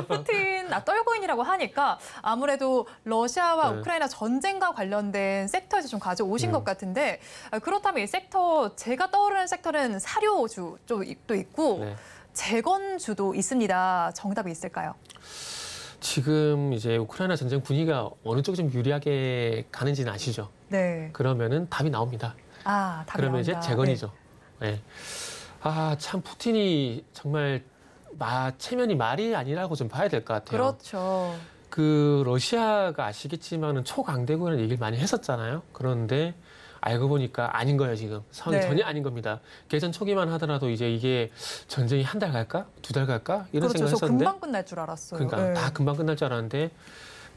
푸틴, 나 떨고 있니라고 하니까 아무래도 러시아와 네. 우크라이나 전쟁과 관련된 섹터에서 좀 가져오신 것 같은데 그렇다면 이 섹터, 제가 떠오르는 섹터는 사료주 쪽도 있고 네. 재건주도 있습니다. 정답이 있을까요? 지금 이제 우크라이나 전쟁 분위기가 어느 쪽이 좀 유리하게 가는지는 아시죠? 네. 그러면은 답이 나옵니다. 아, 답이 그러면 나온다. 이제 재건이죠. 네. 아, 참 푸틴이 정말 체면이 말이 아니라고 좀 봐야 될 것 같아요. 그렇죠. 그 러시아가 아시겠지만은 초강대국이라는 얘기를 많이 했었잖아요. 그런데 알고 보니까 아닌 거예요, 지금. 상황이 네. 전혀 아닌 겁니다. 개전 초기만 하더라도 이제 이게 전쟁이 한 달 갈까? 2달 갈까? 이런 그렇죠. 생각을 저 했었는데. 금방 끝날 줄 알았어요. 그러니까 네. 다 금방 끝날 줄 알았는데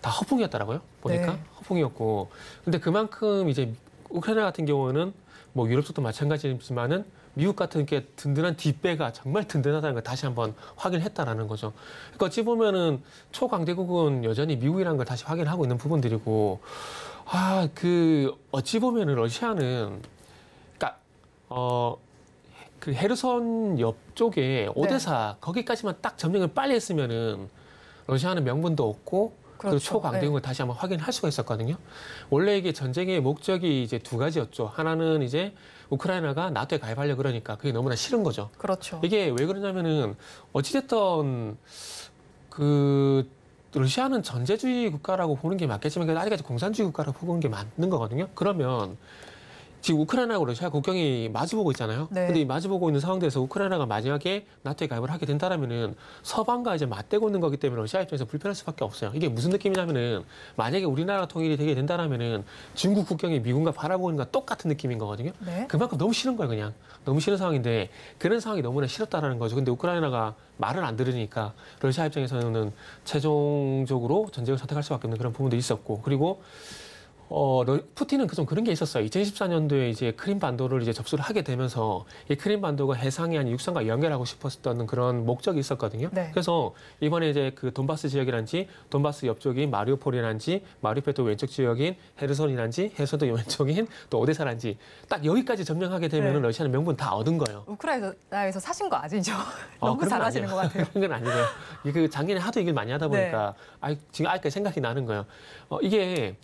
다 허풍이었더라고요. 보니까 네. 허풍이었고. 근데 그만큼 이제 우크라이나 같은 경우는 뭐 유럽 쪽도 마찬가지지만은 미국 같은 게 든든한 뒷배가 정말 든든하다는 걸 다시 한번 확인했다라는 거죠. 그러니까 어찌 보면은 초강대국은 여전히 미국이라는 걸 다시 확인하고 있는 부분들이고, 어찌 보면은 러시아는, 그러니까 그 헤르손 옆쪽에 오데사 거기까지만 딱 점령을 빨리 했으면은 러시아는 명분도 없고 그리고 그렇죠. 초강대국을 다시 한번 확인할 수가 있었거든요. 원래 이게 전쟁의 목적이 이제 두 가지였죠. 하나는 이제 우크라이나가 나토에 가입하려 그러니까 그게 너무나 싫은 거죠. 그렇죠. 이게 왜 그러냐면은 어찌됐든 그 러시아는 전제주의 국가라고 보는 게 맞겠지만 아직까지 공산주의 국가라고 보는 게 맞는 거거든요. 그러면 지금 우크라이나하고 러시아 국경이 마주보고 있잖아요. 네. 근데 이 마주보고 있는 상황에서 우크라이나가 만약에 나토에 가입을 하게 된다면은 서방과 이제 맞대고 있는 거기 때문에 러시아 입장에서 불편할 수밖에 없어요. 이게 무슨 느낌이냐면은 만약에 우리나라 통일이 되게 된다면은 중국 국경이 미군과 바라보고 있는 거랑 똑같은 느낌인 거거든요. 네. 그만큼 너무 싫은 거예요, 그냥. 너무 싫은 상황인데 그런 상황이 너무나 싫었다라는 거죠. 근데 우크라이나가 말을 안 들으니까 러시아 입장에서는 최종적으로 전쟁을 선택할 수밖에 없는 그런 부분도 있었고, 그리고 푸틴은 좀 그런 게 있었어요. 2014년도에 이제 크림 반도를 이제 접수를 하게 되면서 이 크림 반도가 해상이 아닌 육상과 연결하고 싶었던 그런 목적이 있었거든요. 네. 그래서 이번에 이제 그 돈바스 지역이란지 돈바스 옆쪽인 마리우폴이란지 마리우폴 또 왼쪽 지역인 헤르손이란지 헤르손도 왼쪽인 또 오데사란지 딱 여기까지 점령하게 되면은 네. 러시아는 명분 다 얻은 거예요. 우크라이나에서 사신 거 아니죠? 너무 그런 건 잘하시는 것 아니에요. 같아요. 그런 건 아니고요. 그 작년에 하도 얘기를 많이 하다 보니까 지금 아직까지 생각이 나는 거예요. 이게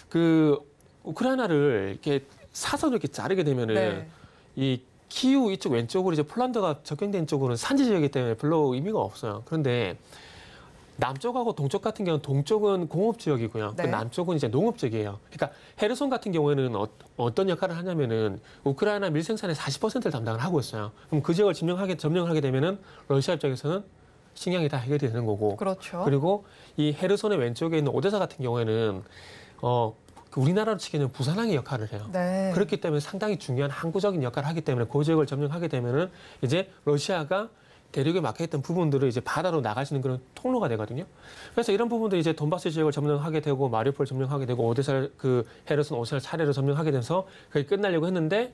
그 우크라이나를 이렇게 사선을 이렇게 자르게 되면은 네. 이 키우 이쪽 왼쪽으로 이제 폴란드가 접경된 쪽으로는 산지 지역이기 때문에 별로 의미가 없어요. 그런데 남쪽하고 동쪽 같은 경우는 동쪽은 공업 지역이고요. 네. 그 남쪽은 이제 농업 지역이에요. 그러니까 헤르손 같은 경우에는 어떤 역할을 하냐면은 우크라이나 밀생산의 40%를 담당을 하고 있어요. 그럼 그 지역을 점령을 하게 되면은 러시아 입장에서는 식량이 다 해결이 되는 거고. 그렇죠. 그리고 이 헤르손의 왼쪽에 있는 오데사 같은 경우에는 그 우리나라로 치기에는 부산항의 역할을 해요. 네. 그렇기 때문에 상당히 중요한 항구적인 역할을 하기 때문에 그 지역을 점령하게 되면은 이제 러시아가 대륙에 막혀있던 부분들을 이제 바다로 나갈 수 있는 그런 통로가 되거든요. 그래서 이런 부분들이 이제 돈바스 지역을 점령하게 되고 마리우폴 점령하게 되고 오데사 그 헤르손 오데사를 차례로 점령하게 돼서 그게 끝나려고 했는데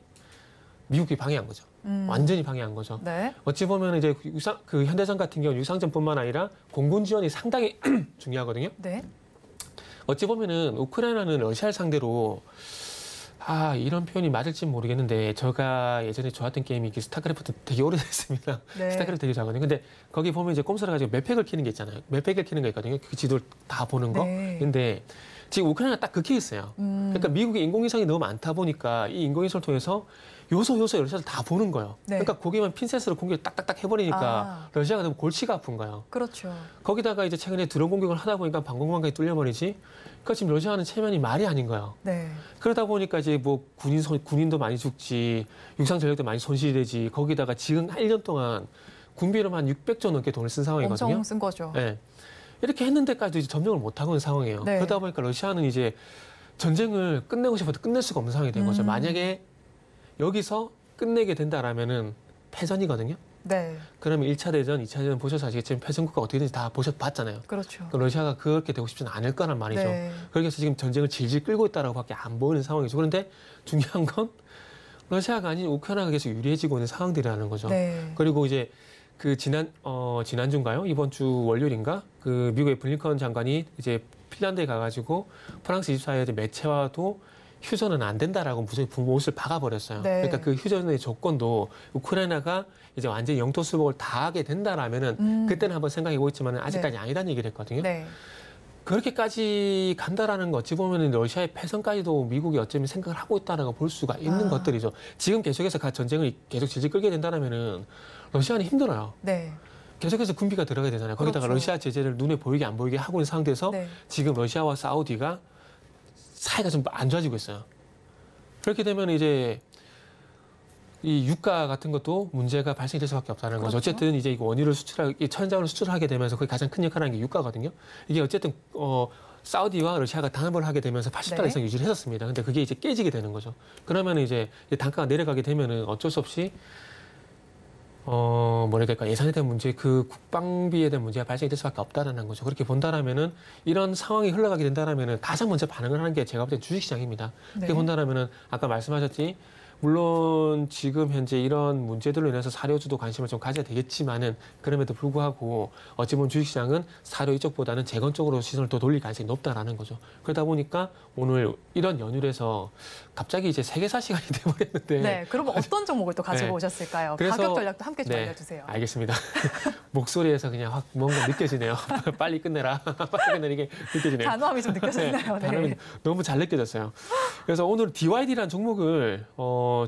미국이 방해한 거죠. 완전히 방해한 거죠. 네. 어찌 보면 이제 그 현대전 같은 경우 유상전뿐만 아니라 공군 지원이 상당히 중요하거든요. 네. 어찌 보면은 우크라이나는 러시아를 상대로 이런 표현이 맞을지 모르겠는데 제가 예전에 좋아했던 게임이 스타크래프트 되게 오래됐습니다. 네. 스타크래프트 되게 좋아하거든요. 근데 거기 보면 이제 꼼수를 가지고 맵팩을 키는 게 있잖아요. 맵팩을 키는 거 있거든요. 그 지도를 다 보는 거. 네. 근데 지금 우크라이나가 딱 그 케이스예요. 그러니까 미국의 인공위성이 너무 많다 보니까 이 인공위성을 통해서 요소 러시아를 다 보는 거예요. 네. 그러니까 거기만 핀셋으로 공격을 딱딱딱 해버리니까 러시아가 너무 골치가 아픈 거예요. 그렇죠. 거기다가 이제 최근에 드론 공격을 하다 보니까 방공망까지 뚫려버리지. 그러니까 지금 러시아는 체면이 말이 아닌 거예요. 네. 그러다 보니까 이제 뭐 군인도 많이 죽지, 육상 전력도 많이 손실이 되지. 거기다가 지금 1년 동안 군비로만 600조 넘게 돈을 쓴 상황이거든요. 엄청 쓴 거죠. 네. 이렇게 했는데까지도 이제 점령을 못 하고 있는 상황이에요. 네. 그러다 보니까 러시아는 이제 전쟁을 끝내고 싶어도 끝낼 수가 없는 상황이 된 거죠. 만약에 여기서 끝내게 된다라면은 패전이거든요. 네. 그러면 1차 대전, 2차 대전 보셔서 아시겠지만 패전국가 어떻게 되는지 다 봤잖아요. 그렇죠. 러시아가 그렇게 되고 싶지는 않을 거란 말이죠. 네. 그래서 지금 전쟁을 질질 끌고 있다라고 밖에 안 보이는 상황이죠. 그런데 중요한 건 러시아가 아닌 우크라이나가 계속 유리해지고 있는 상황들이라는 거죠. 네. 그리고 이제 그 지난주인가요? 이번 주 월요일인가? 그 미국의 블링컨 장관이 이제 핀란드에 가가지고 프랑스 24의 매체와도 휴전은 안 된다라고 무슨 못을 박아버렸어요. 네. 그러니까 그 휴전의 조건도 우크라이나가 이제 완전히 영토 수복을 다 하게 된다라면은 그때는 한번 생각해보고 있지만 아직까지 아니라는 얘기를 했거든요. 네. 그렇게까지 간다라는 거 어찌 보면 러시아의 패선까지도 미국이 어쩌면 생각을 하고 있다라고 볼 수가 있는 것들이죠. 지금 계속해서 전쟁을 계속 질질 끌게 된다면은 러시아는 힘들어요. 네. 계속해서 군비가 들어가야 되잖아요. 거기다가 그렇죠. 러시아 제재를 눈에 보이게 안 보이게 하고 있는 상태에서 네. 지금 러시아와 사우디가 사이가 좀 안 좋아지고 있어요. 그렇게 되면 이제 이 유가 같은 것도 문제가 발생될 수밖에 없다는 거죠. 그렇죠. 어쨌든 이제 이거 원유를 수출하기, 천연자원을 수출하게 되면서 거기 가장 큰 역할을 하는 게 유가거든요. 이게 어쨌든 사우디와 러시아가 단합을 하게 되면서 80달러 네. 이상 유지를 했었습니다. 근데 그게 이제 깨지게 되는 거죠. 그러면 이제 단가가 내려가게 되면은 어쩔 수 없이 뭐라 해야 될까, 예산에 대한 문제, 그 국방비에 대한 문제가 발생이 될 수밖에 없다는 거죠. 그렇게 본다라면은 이런 상황이 흘러가게 된다라면은 가장 먼저 반응을 하는 게 제가 볼 때 주식시장입니다. 그렇게 네. 본다라면은 아까 말씀하셨지, 물론 지금 현재 이런 문제들로 인해서 사료주도 관심을 좀 가져야 되겠지만은 그럼에도 불구하고 어찌 보면 주식시장은 사료 이쪽보다는 재건 쪽으로 시선을 더 돌릴 가능성이 높다라는 거죠. 그러다 보니까 오늘 이런 연휴에서 갑자기 이제 세계사 시간이 돼버렸는데. 네, 그러면 어떤 종목을 또 가지고 네. 오셨을까요? 그래서- 가격 전략도 함께 좀 네, 알려주세요. 알겠습니다. 목소리에서 그냥 확 뭔가 느껴지네요. 빨리 끝내라. 빨리 끝내는 게 느껴지네요. 단호함이 좀 느껴졌나요? 네. 단어는 너무 잘 느껴졌어요. 그래서 오늘 DYD라는 종목을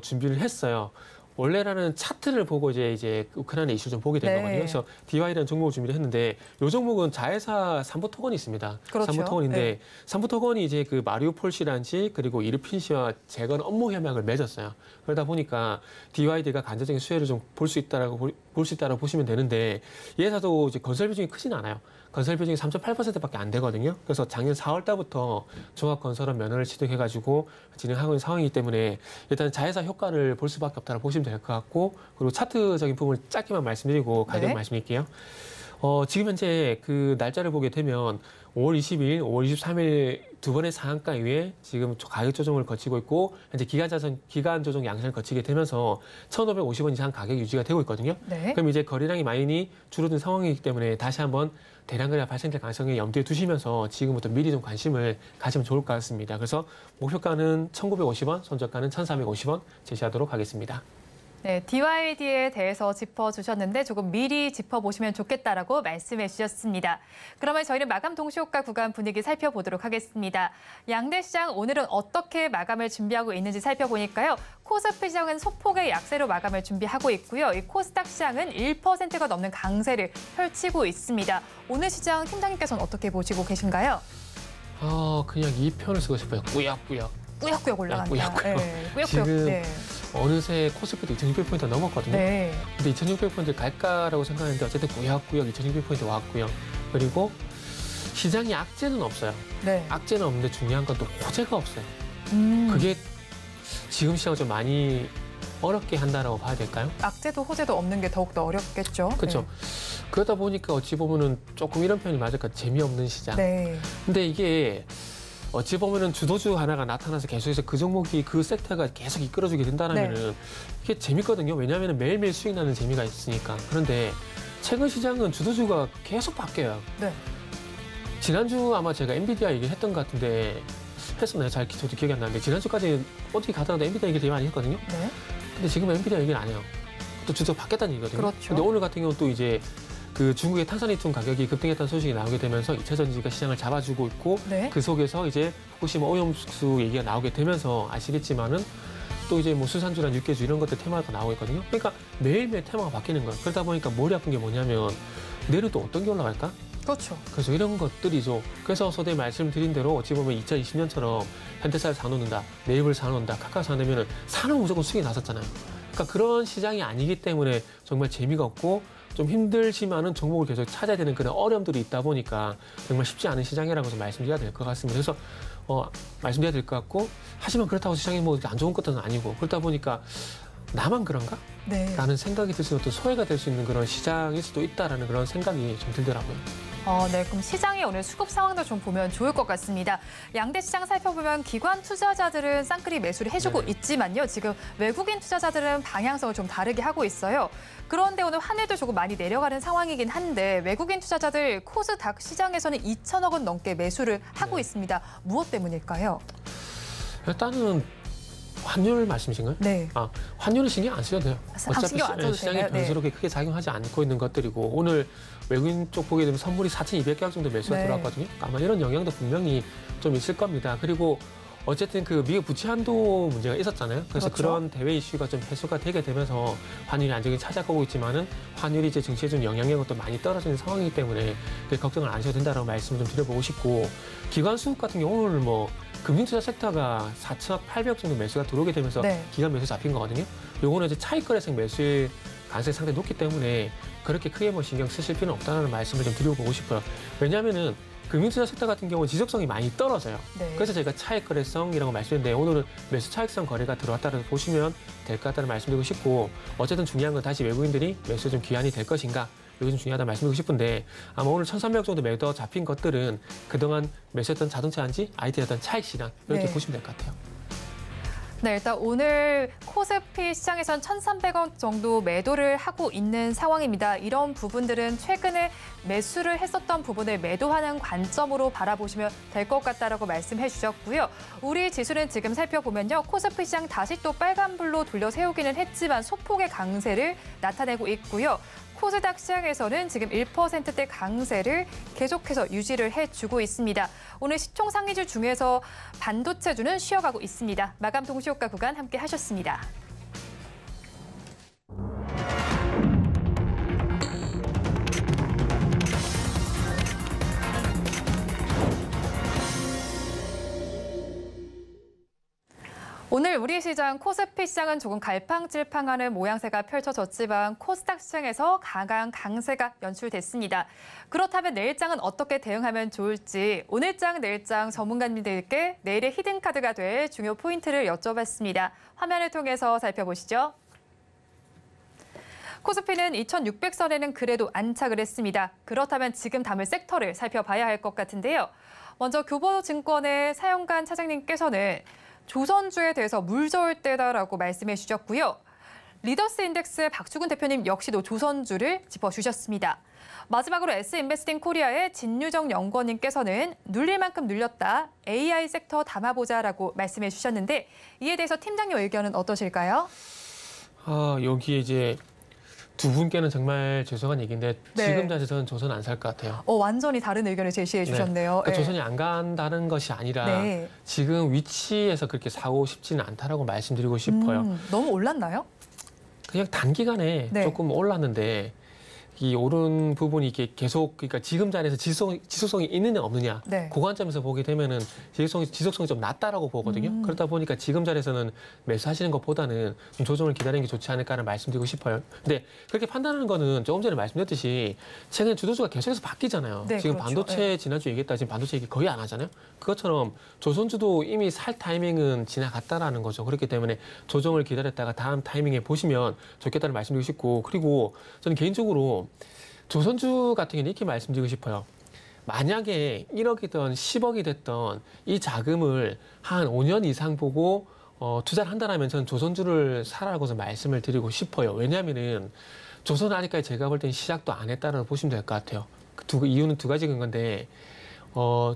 준비를 했어요. 원래라는 차트를 보고 이제 우크라이나 이슈를 좀 보게 된 네. 거거든요. 그래서 DYD라는 종목을 준비를 했는데 이 종목은 자회사 삼부토건이 있습니다. 그렇죠. 삼부토건인데 네. 삼부토건이 이제 그 마리우폴시란시 그리고 이르핀시와 재건 업무 협약을 맺었어요. 그러다 보니까 DYD가 간접적인 수혜를 좀 볼 수 있다라고 보시면 되는데 이 회사도 이제 건설 비중이 크진 않아요. 건설 비중이 3.8%밖에 안 되거든요. 그래서 작년 4월 달부터 종합건설업 면허를 취득해가지고 진행하고 있는 상황이기 때문에 일단 자회사 효과를 볼 수밖에 없다고 보시면 될 것 같고, 그리고 차트적인 부분을 짧게만 말씀드리고 가격 네. 말씀드릴게요. 지금 현재 그 날짜를 보게 되면 5월 20일, 5월 23일 두 번의 상한가 이후에 지금 가격 조정을 거치고 있고 현재 기간 조정 양상을 거치게 되면서 1,550원 이상 가격 유지가 되고 있거든요. 네. 그럼 이제 거래량이 많이 줄어든 상황이기 때문에 다시 한번 대량 거래가 발생될 가능성을 염두에 두시면서 지금부터 미리 좀 관심을 가지면 좋을 것 같습니다. 그래서 목표가는 1,950원, 손절가는 1,450원 제시하도록 하겠습니다. 네, DYD에 대해서 짚어주셨는데 조금 미리 짚어보시면 좋겠다라고 말씀해 주셨습니다. 그러면 저희는 마감 동시효과 구간 분위기 살펴보도록 하겠습니다. 양대 시장 오늘은 어떻게 마감을 준비하고 있는지 살펴보니까요. 코스피 시장은 소폭의 약세로 마감을 준비하고 있고요. 이 코스닥 시장은 1%가 넘는 강세를 펼치고 있습니다. 오늘 시장 팀장님께서는 어떻게 보시고 계신가요? 그냥 이 표현을 쓰고 싶어요. 꾸역꾸역. 꾸역꾸역 올라간다. 꾸역꾸역. 네, 꾸역꾸역. 지금 네. 어느새 코스피도 2,600포인트 넘었거든요. 네. 근데 2,600포인트 갈까라고 생각했는데 어쨌든 꾸역꾸역 2,600포인트 왔고요. 그리고 시장이 악재는 없어요. 네. 악재는 없는데 중요한 건 또 호재가 없어요. 음. 그게 지금 시장을 좀 많이 어렵게 한다라고 봐야 될까요? 악재도 호재도 없는 게 더욱더 어렵겠죠. 그렇죠. 그러다 보니까 어찌 보면은 조금 이런 표현이 맞을까, 재미없는 시장. 네. 근데 이게 어찌 보면은 주도주 하나가 나타나서 계속해서 그 종목이 그 섹터가 계속 이끌어주게 된다면은 이게 재밌거든요. 왜냐하면 매일매일 수익 나는 재미가 있으니까. 그런데 최근 시장은 주도주가 계속 바뀌어요. 네. 지난주 아마 제가 엔비디아 얘기를 했던 것 같은데 했었나요? 저도 기억이 안 나는데 지난주까지 어떻게 가더라도 엔비디아 얘기를 되게 많이 했거든요. 네. 근데 지금 엔비디아 얘기를 안 해요. 또 주도가 바뀌었다는 얘기거든요. 그렇죠. 근데 오늘 같은 경우는 또 이제 그 중국의 탄산리튬 가격이 급등했다는 소식이 나오게 되면서 2차 전지가 시장을 잡아주고 있고 네. 그 속에서 이제 후쿠시마 오염수 얘기가 나오게 되면서 아시겠지만은 또 이제 뭐 수산주나 육개주 이런 것들 테마가 나오고 있거든요. 그러니까 매일매일 테마가 바뀌는 거예요. 그러다 보니까 머리 아픈 게 뭐냐면 내일은 또 어떤 게 올라갈까? 그렇죠. 그래서 이런 것들이죠. 그래서 서두에 말씀드린 대로 어찌 보면 2020년처럼 현대차를 사놓는다, 네이버를 사놓는다, 카카오 사놓으면 사는 무조건 수익이 났었잖아요. 그러니까 그런 시장이 아니기 때문에 정말 재미가 없고 좀 힘들지만은 종목을 계속 찾아야 되는 그런 어려움들이 있다 보니까 정말 쉽지 않은 시장이라고 좀 말씀드려야 될 것 같습니다. 그래서 말씀드려야 될 것 같고, 하지만 그렇다고 시장이 뭐 안 좋은 것은 아니고, 그렇다 보니까 나만 그런가? 네. 라는 생각이 들 수 있는, 또 소외가 될 수 있는 그런 시장일 수도 있다라는 그런 생각이 좀 들더라고요. 네, 그럼 시장의 오늘 수급 상황도 좀 보면 좋을 것 같습니다. 양대 시장 살펴보면 기관 투자자들은 쌍끌이 매수를 해주고 네. 있지만요. 지금 외국인 투자자들은 방향성을 좀 다르게 하고 있어요. 그런데 오늘 환율도 조금 많이 내려가는 상황이긴 한데 외국인 투자자들 코스닥 시장에서는 2천억 원 넘게 매수를 하고 네. 있습니다. 무엇 때문일까요? 일단은 환율 말씀이신가요? 네. 환율은 신경 안 쓰셔도 돼요. 어차피 신경 안 써도 시장의 되나요? 네. 변수로 크게 작용하지 않고 있는 것들이고, 오늘 외국인 쪽 보게 되면 선물이 4,200개억 정도 매수가 네. 들어왔거든요. 아마 이런 영향도 분명히 좀 있을 겁니다. 그리고 어쨌든 그 미국 부채 한도 문제가 있었잖아요. 그래서 그렇죠. 그런 대외 이슈가 좀 해소가 되게 되면서 환율이 안정이 찾아가고 있지만은 환율이 이제 증시에 좀 영향력은 또 많이 떨어지는 상황이기 때문에 걱정을 안 하셔도 된다라고 말씀을 좀 드려보고 싶고, 기관 수급 같은 경우 오늘 뭐 금융투자 섹터가 4,800억 정도 매수가 들어오게 되면서 네. 기관 매수 잡힌 거거든요. 요거는 이제 차익 거래성 매수일 가능성이 상당히 높기 때문에 그렇게 크게 뭐 신경 쓰실 필요는 없다는 말씀을 좀 드려보고 싶어요. 왜냐하면은 금융투자 섹터 같은 경우는 지속성이 많이 떨어져요. 네. 그래서 저희가 차익 거래성이라고 말씀드렸는데 오늘은 매수 차익성 거래가 들어왔다고 보시면 될 것 같다는 말씀드리고 싶고, 어쨌든 중요한 건 다시 외국인들이 매수에 좀 귀환이 될 것인가, 이게 좀 중요하다는 말씀드리고 싶은데, 아마 오늘 1,300억 정도 매도 잡힌 것들은 그동안 매수했던 자동차인지 IT였던 차익 시장 이렇게 네. 보시면 될 것 같아요. 네, 일단 오늘 코스피 시장에선 1,300원 정도 매도를 하고 있는 상황입니다. 이런 부분들은 최근에 매수를 했었던 부분을 매도하는 관점으로 바라보시면 될 것 같다라고 말씀해 주셨고요. 우리 지수는 지금 살펴보면요. 코스피 시장 다시 또 빨간불로 돌려 세우기는 했지만 소폭의 강세를 나타내고 있고요. 코스닥 시장에서는 지금 1%대 강세를 계속해서 유지를 해주고 있습니다. 오늘 시총 상위주 중에서 반도체주는 쉬어가고 있습니다. 마감 동시효과 구간 함께 하셨습니다. 오늘 우리 시장 코스피 시장은 조금 갈팡질팡하는 모양새가 펼쳐졌지만 코스닥 시장에서 강한 강세가 연출됐습니다. 그렇다면 내일장은 어떻게 대응하면 좋을지 오늘장, 내일장 전문가님들께 내일의 히든카드가 될 중요 포인트를 여쭤봤습니다. 화면을 통해서 살펴보시죠. 코스피는 2,600선에는 그래도 안착을 했습니다. 그렇다면 지금 담을 섹터를 살펴봐야 할 것 같은데요. 먼저 교보증권의 사영관 차장님께서는 조선주에 대해서 물 저을 때다라고 말씀해 주셨고요. 리더스 인덱스의 박주근 대표님 역시도 조선주를 짚어주셨습니다. 마지막으로 S인베스팅 코리아의 진유정 연구원님께서는 눌릴 만큼 눌렸다. AI 섹터 담아보자라고 말씀해 주셨는데 이에 대해서 팀장님 의견은 어떠실까요? 여기에 이제 두 분께는 정말 죄송한 얘기인데 네. 지금 자세서는 조선 안 살 것 같아요. 완전히 다른 의견을 제시해 주셨네요. 그러니까 조선이 안 간다는 것이 아니라 네. 지금 위치에서 그렇게 사고 싶지는 않다라고 말씀드리고 싶어요. 너무 올랐나요? 그냥 단기간에 네. 조금 올랐는데 이 오른 부분이 이게 계속, 그러니까 지금 자리에서 지속성이 있느냐 없느냐, 네. 그 관점에서 보게 되면은 지속성이 좀 낮다라고 보거든요. 그러다 보니까 지금 자리에서는 매수하시는 것보다는 좀 조정을 기다리는 게 좋지 않을까라는 말씀드리고 싶어요. 근데 그렇게 판단하는 거는 조금 전에 말씀드렸듯이 최근 주도주가 계속해서 바뀌잖아요. 네, 지금 그렇죠. 반도체 지난주에 얘기했다 지금 반도체 얘기 거의 안 하잖아요. 그것처럼 조선주도 이미 살 타이밍은 지나갔다라는 거죠. 그렇기 때문에 조정을 기다렸다가 다음 타이밍에 보시면 좋겠다는 말씀드리고 싶고, 그리고 저는 개인적으로 조선주 같은 경우는 이렇게 말씀드리고 싶어요. 만약에 1억이든 10억이 됐던 이 자금을 한 5년 이상 보고 투자를 한다면 저는 조선주를 사라고 말씀을 드리고 싶어요. 왜냐하면은 조선은 아직까지 제가 볼 때는 시작도 안 했다라고 보시면 될 것 같아요. 이유는 두 가지인 건데,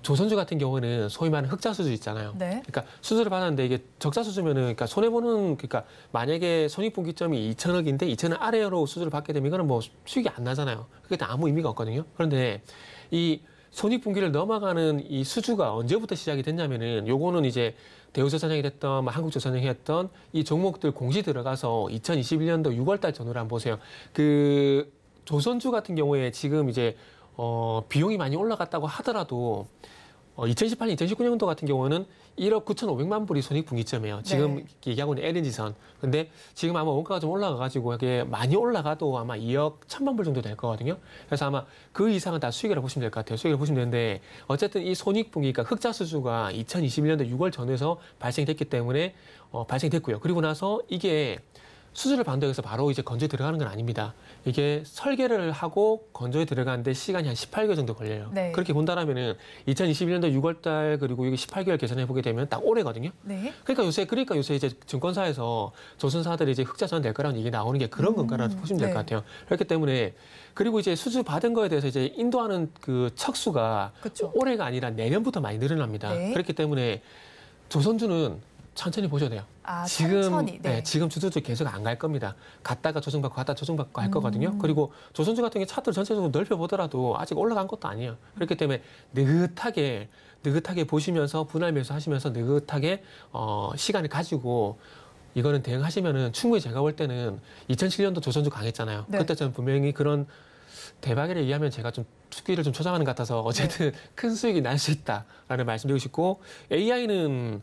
조선주 같은 경우는 소위 말하는 흑자 수주 있잖아요. 네. 그러니까 수주를 받았는데 이게 적자 수주면은, 그러니까 손해보는, 그러니까 만약에 손익분기점이 2천억인데 2천억 아래로 수주를 받게 되면 이거는 뭐 수익이 안 나잖아요. 그게 아무 의미가 없거든요. 그런데 이 손익분기를 넘어가는 이 수주가 언제부터 시작이 됐냐면은 요거는 이제 대우조선행이 됐던 뭐 한국조선행이 했던 이 종목들 공시 들어가서 2021년도 6월달 전후를 한번 보세요. 그 조선주 같은 경우에 지금 이제 비용이 많이 올라갔다고 하더라도 2018년, 2019년도 같은 경우는 1억 9,500만 불이 손익분기점이에요. 지금 네. 얘기하고 있는 LNG선. 근데 지금 아마 원가가 좀 올라가가지고 이게 많이 올라가도 아마 2억 1,000만 불 정도 될 거거든요. 그래서 아마 그 이상은 다 수익이라고 보시면 될 것 같아요. 수익을 보시면 되는데 어쨌든 이 손익분기, 그러니까 흑자 수주가 2021년도 6월 전후에서 발생됐기 때문에 발생됐고요. 그리고 나서 이게 수주를 받는다고 해서 바로 이제 건조에 들어가는 건 아닙니다. 이게 설계를 하고 건조에 들어가는데 시간이 한 18개월 정도 걸려요. 네. 그렇게 본다라면은 2021년도 6월달 그리고 이게 18개월 계산해 보게 되면 딱 올해거든요. 네. 그러니까 요새 이제 증권사에서 조선사들이 이제 흑자 전환 될 거라는 얘기 나오는 게 그런 건가라고 보시면 될 것 네. 같아요. 그렇기 때문에 그리고 이제 수주 받은 거에 대해서 이제 인도하는 그 척수가 그렇죠. 올해가 아니라 내년부터 많이 늘어납니다. 네. 그렇기 때문에 조선주는 천천히 보셔야 돼요. 아, 지금 천천히. 네. 지금 주도주 계속 안 갈 겁니다. 갔다가 조정받고 갔다가 조정받고 할 거거든요. 그리고 조선주 같은 경우 차트를 전체적으로 넓혀보더라도 아직 올라간 것도 아니에요. 그렇기 때문에 느긋하게 보시면서 분할 매수하시면서 느긋하게 시간을 가지고 이거는 대응하시면은 충분히 제가 볼 때는 2007년도 조선주 강했잖아요. 네. 그때 저는 분명히 그런 대박에 의하면 제가 좀 수기를 좀 조정하는 것 같아서 어쨌든 큰 수익이 날 수 있다라는 말씀드리고 싶고 AI는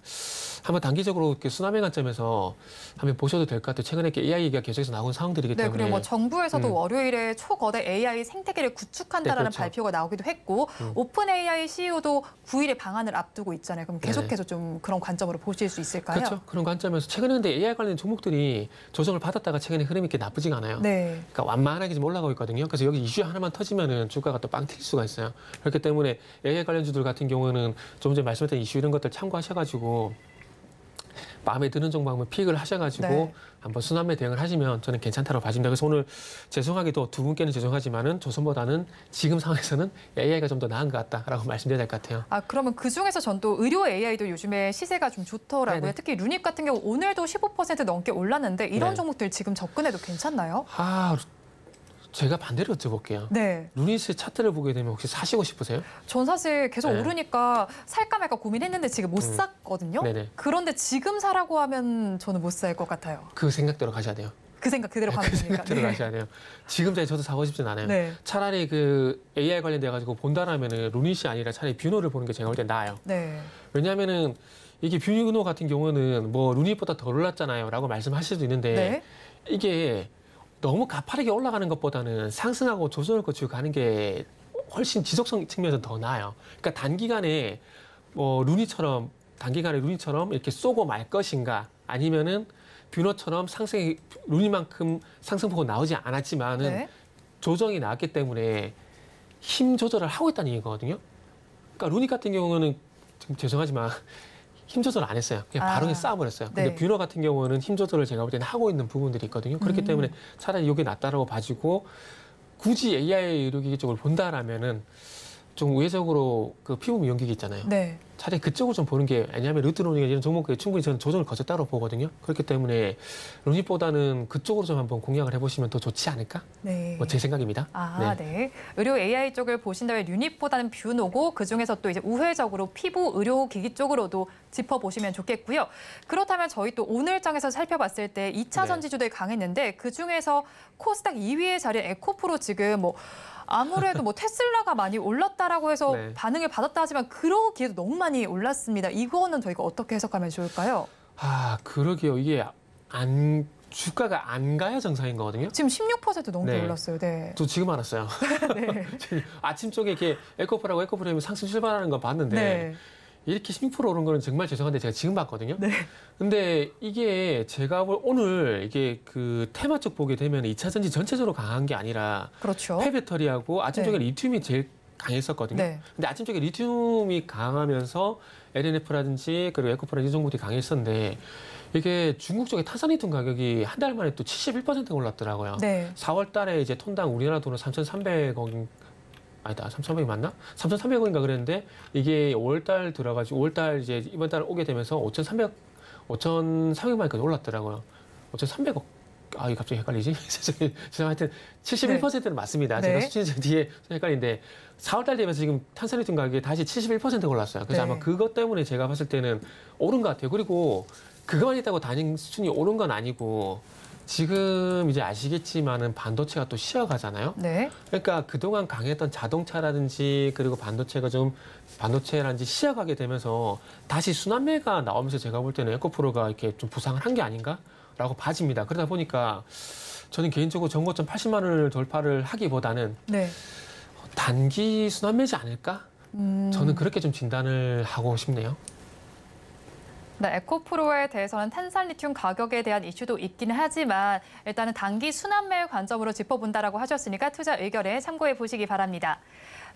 한번 단기적으로 이렇게 순환의 관점에서 한번 보셔도 될 것 같아요. 최근에 이렇게 AI 얘기가 계속해서 나오는 상황들이기 네, 때문에. 그리고 뭐 정부에서도 월요일에 초거대 AI 생태계를 구축한다라는 네, 그렇죠. 발표가 나오기도 했고 오픈 AI CEO도 9일에 방안을 앞두고 있잖아요. 그럼 계속해서 좀 그런 관점으로 보실 수 있을까요? 그렇죠. 그런 관점에서 최근에 근데 AI 관련 종목들이 조정을 받았다가 최근에 흐름이 이렇게 나쁘지가 않아요. 네. 그러니까 완만하게 좀 올라가고 있거든요. 그래서 여기 이슈 하나만 터지면은 주가가 또 빵 튈 수가 있어요. 그렇기 때문에 AI 관련주들 같은 경우는 좀 전에 말씀드린 이슈 이런 것들 참고하셔가지고 마음에 드는 종목만 픽을 하셔가지고 네. 한번 순환매 대응을 하시면 저는 괜찮다고 봐집니다. 그래서 오늘 죄송하게도 두 분께는 죄송하지만은 조선보다는 지금 상황에서는 AI가 좀 더 나은 것 같다라고 말씀드려야 될 것 같아요. 아, 그러면 그중에서 전 또 의료 AI도 요즘에 시세가 좀 좋더라고요. 네네. 특히 루닛 같은 경우 오늘도 15% 넘게 올랐는데 이런 네. 종목들 지금 접근해도 괜찮나요? 제가 반대로 여쭤볼게요. 네. 루닛의 차트를 보게 되면 혹시 사시고 싶으세요? 전 사실 계속 네. 오르니까 살까 말까 고민했는데 지금 못 샀거든요. 네네. 그런데 지금 사라고 하면 저는 못 살 것 같아요. 그 생각대로 가셔야 돼요. 그 생각 그대로 가면 그 됩니까? 생각대로 가셔야 돼요. 지금 저도 사고 싶진 않아요. 네. 차라리 그 AI 관련돼 가지고 본다라면은 루닛이 아니라 차라리 뷰노를 보는 게 제가 볼 때 나아요. 네. 왜냐하면은 이게 뷰노 같은 경우는 뭐 루닛보다 덜 올랐잖아요,라고 말씀하실 수도 있는데 네. 이게 너무 가파르게 올라가는 것보다는 상승하고 조정을 거치고 가는 게 훨씬 지속성 측면에서 더 나아요. 그러니까 단기간에 루닛처럼 이렇게 쏘고 말 것인가 아니면은 뷰노처럼 루닛만큼 상승폭은 나오지 않았지만은 네. 조정이 나왔기 때문에 힘 조절을 하고 있다는 얘기거든요. 그러니까 루닛 같은 경우는 좀 죄송하지만 힘 조절을 안 했어요. 그냥 바로 그냥 쌓아버렸어요. 근데 네. 뷰너 같은 경우는 힘 조절을 제가 볼 때는 하고 있는 부분들이 있거든요. 그렇기 때문에 차라리 이게 낫다라고 봐지고 굳이 AI 의료기기 쪽을 본다라면은 좀 우회적으로 그 피부 미용기기 있잖아요. 네. 차라리 그쪽을 좀 보는 게 왜냐하면 루트로닝 이런 종목에 충분히 저는 조정을 거쳤다고 보거든요. 그렇기 때문에 루닛보다는 그쪽으로 좀 한번 공략을 해보시면 더 좋지 않을까? 네. 뭐 제 생각입니다. 아, 네. 의료 AI 쪽을 보신다면 유닛보다는 뷰노고 그중에서 또 이제 우회적으로 피부 의료기기 쪽으로도 짚어보시면 좋겠고요. 그렇다면 저희 또 오늘장에서 살펴봤을 때 2차 네. 전지주들 강했는데 그중에서 코스닥 2위에 자리한 에코프로 지금 아무래도 테슬라가 많이 올랐다라고 해서 네. 반응을 받았다 하지만 그러기에도 너무 많이 올랐습니다. 이거는 저희가 어떻게 해석하면 좋을까요? 그러게요. 이게 주가가 안 가야 정상인 거거든요. 지금 16% 넘게 네. 올랐어요. 네. 저 지금 알았어요. 네. 아침 쪽에 이렇게 에코프라면 상승 출발하는 거 봤는데 네. 이렇게 16% 오른 거는 정말 죄송한데 제가 지금 봤거든요. 네. 근데 이게 제가 오늘 이게 그 테마 쪽 보게 되면 2차 전지 전체적으로 강한 게 아니라 그렇죠. 폐배터리하고 아침 네. 쪽에 리튬이 제일 강했었거든요. 네. 근데 아침 쪽에 리튬이 강하면서 LNF라든지 그리고 에코프라든지 종목들이 강했었는데 이게 중국 쪽에 탄산리튬 가격이 한 달 만에 또 71%가 올랐더라고요. 네. 4월 달에 이제 톤당 우리나라 돈으로 3,300억 아니다, 3,300이 맞나? 3,300원인가 그랬는데 이게 5월달 들어가지고 5월달 이제 이번 달 오게 되면서 5,300만원까지 올랐더라고요. 5,300억. 이게 갑자기 헷갈리지? 하여튼 71%는 맞습니다. 네. 제가 수치는 뒤에 헷갈리는데 4월달 되면서 지금 탄산리튬 가격이 다시 71%가 올랐어요. 그래서 네. 아마 그것 때문에 제가 봤을 때는 오른 것 같아요. 그리고 그거만 있다고 단일 수준이 오른 건 아니고 지금 이제 아시겠지만은 반도체가 또 쉬어가잖아요. 네. 그러니까 그동안 강했던 자동차라든지 그리고 반도체라든지 쉬어가게 되면서 다시 순환매가 나오면서 제가 볼 때는 에코프로가 이렇게 좀 부상을 한 게 아닌가라고 봐집니다. 그러다 보니까 저는 개인적으로 전고점 80만 원을 돌파를 하기보다는 네. 단기 순환매지 않을까? 저는 그렇게 좀 진단을 하고 싶네요. 네, 에코프로에 대해서는 탄산리튬 가격에 대한 이슈도 있기는 하지만 일단은 단기 순환매 관점으로 짚어본다라고 하셨으니까 투자 의견에 참고해 보시기 바랍니다.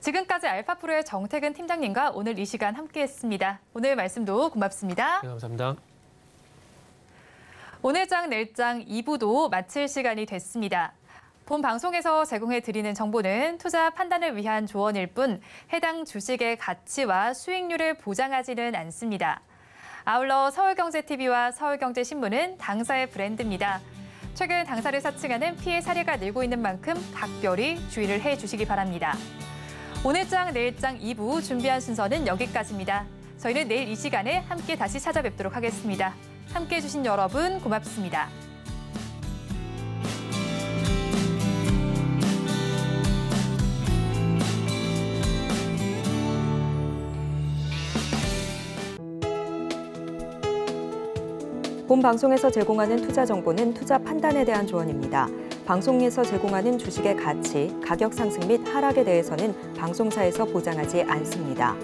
지금까지 알파프로의 정태근 팀장님과 오늘 이 시간 함께했습니다. 오늘 말씀도 고맙습니다. 네, 감사합니다. 오늘장 내일장 2부도 마칠 시간이 됐습니다. 본 방송에서 제공해드리는 정보는 투자 판단을 위한 조언일 뿐 해당 주식의 가치와 수익률을 보장하지는 않습니다. 아울러 서울경제TV와 서울경제신문은 당사의 브랜드입니다. 최근 당사를 사칭하는 피해 사례가 늘고 있는 만큼 각별히 주의를 해주시기 바랍니다. 오늘장 내일장 2부 준비한 순서는 여기까지입니다. 저희는 내일 이 시간에 함께 다시 찾아뵙도록 하겠습니다. 함께해 주신 여러분 고맙습니다. 본 방송에서 제공하는 투자 정보는 투자 판단에 대한 조언입니다. 방송에서 제공하는 주식의 가치, 가격 상승 및 하락에 대해서는 방송사에서 보장하지 않습니다.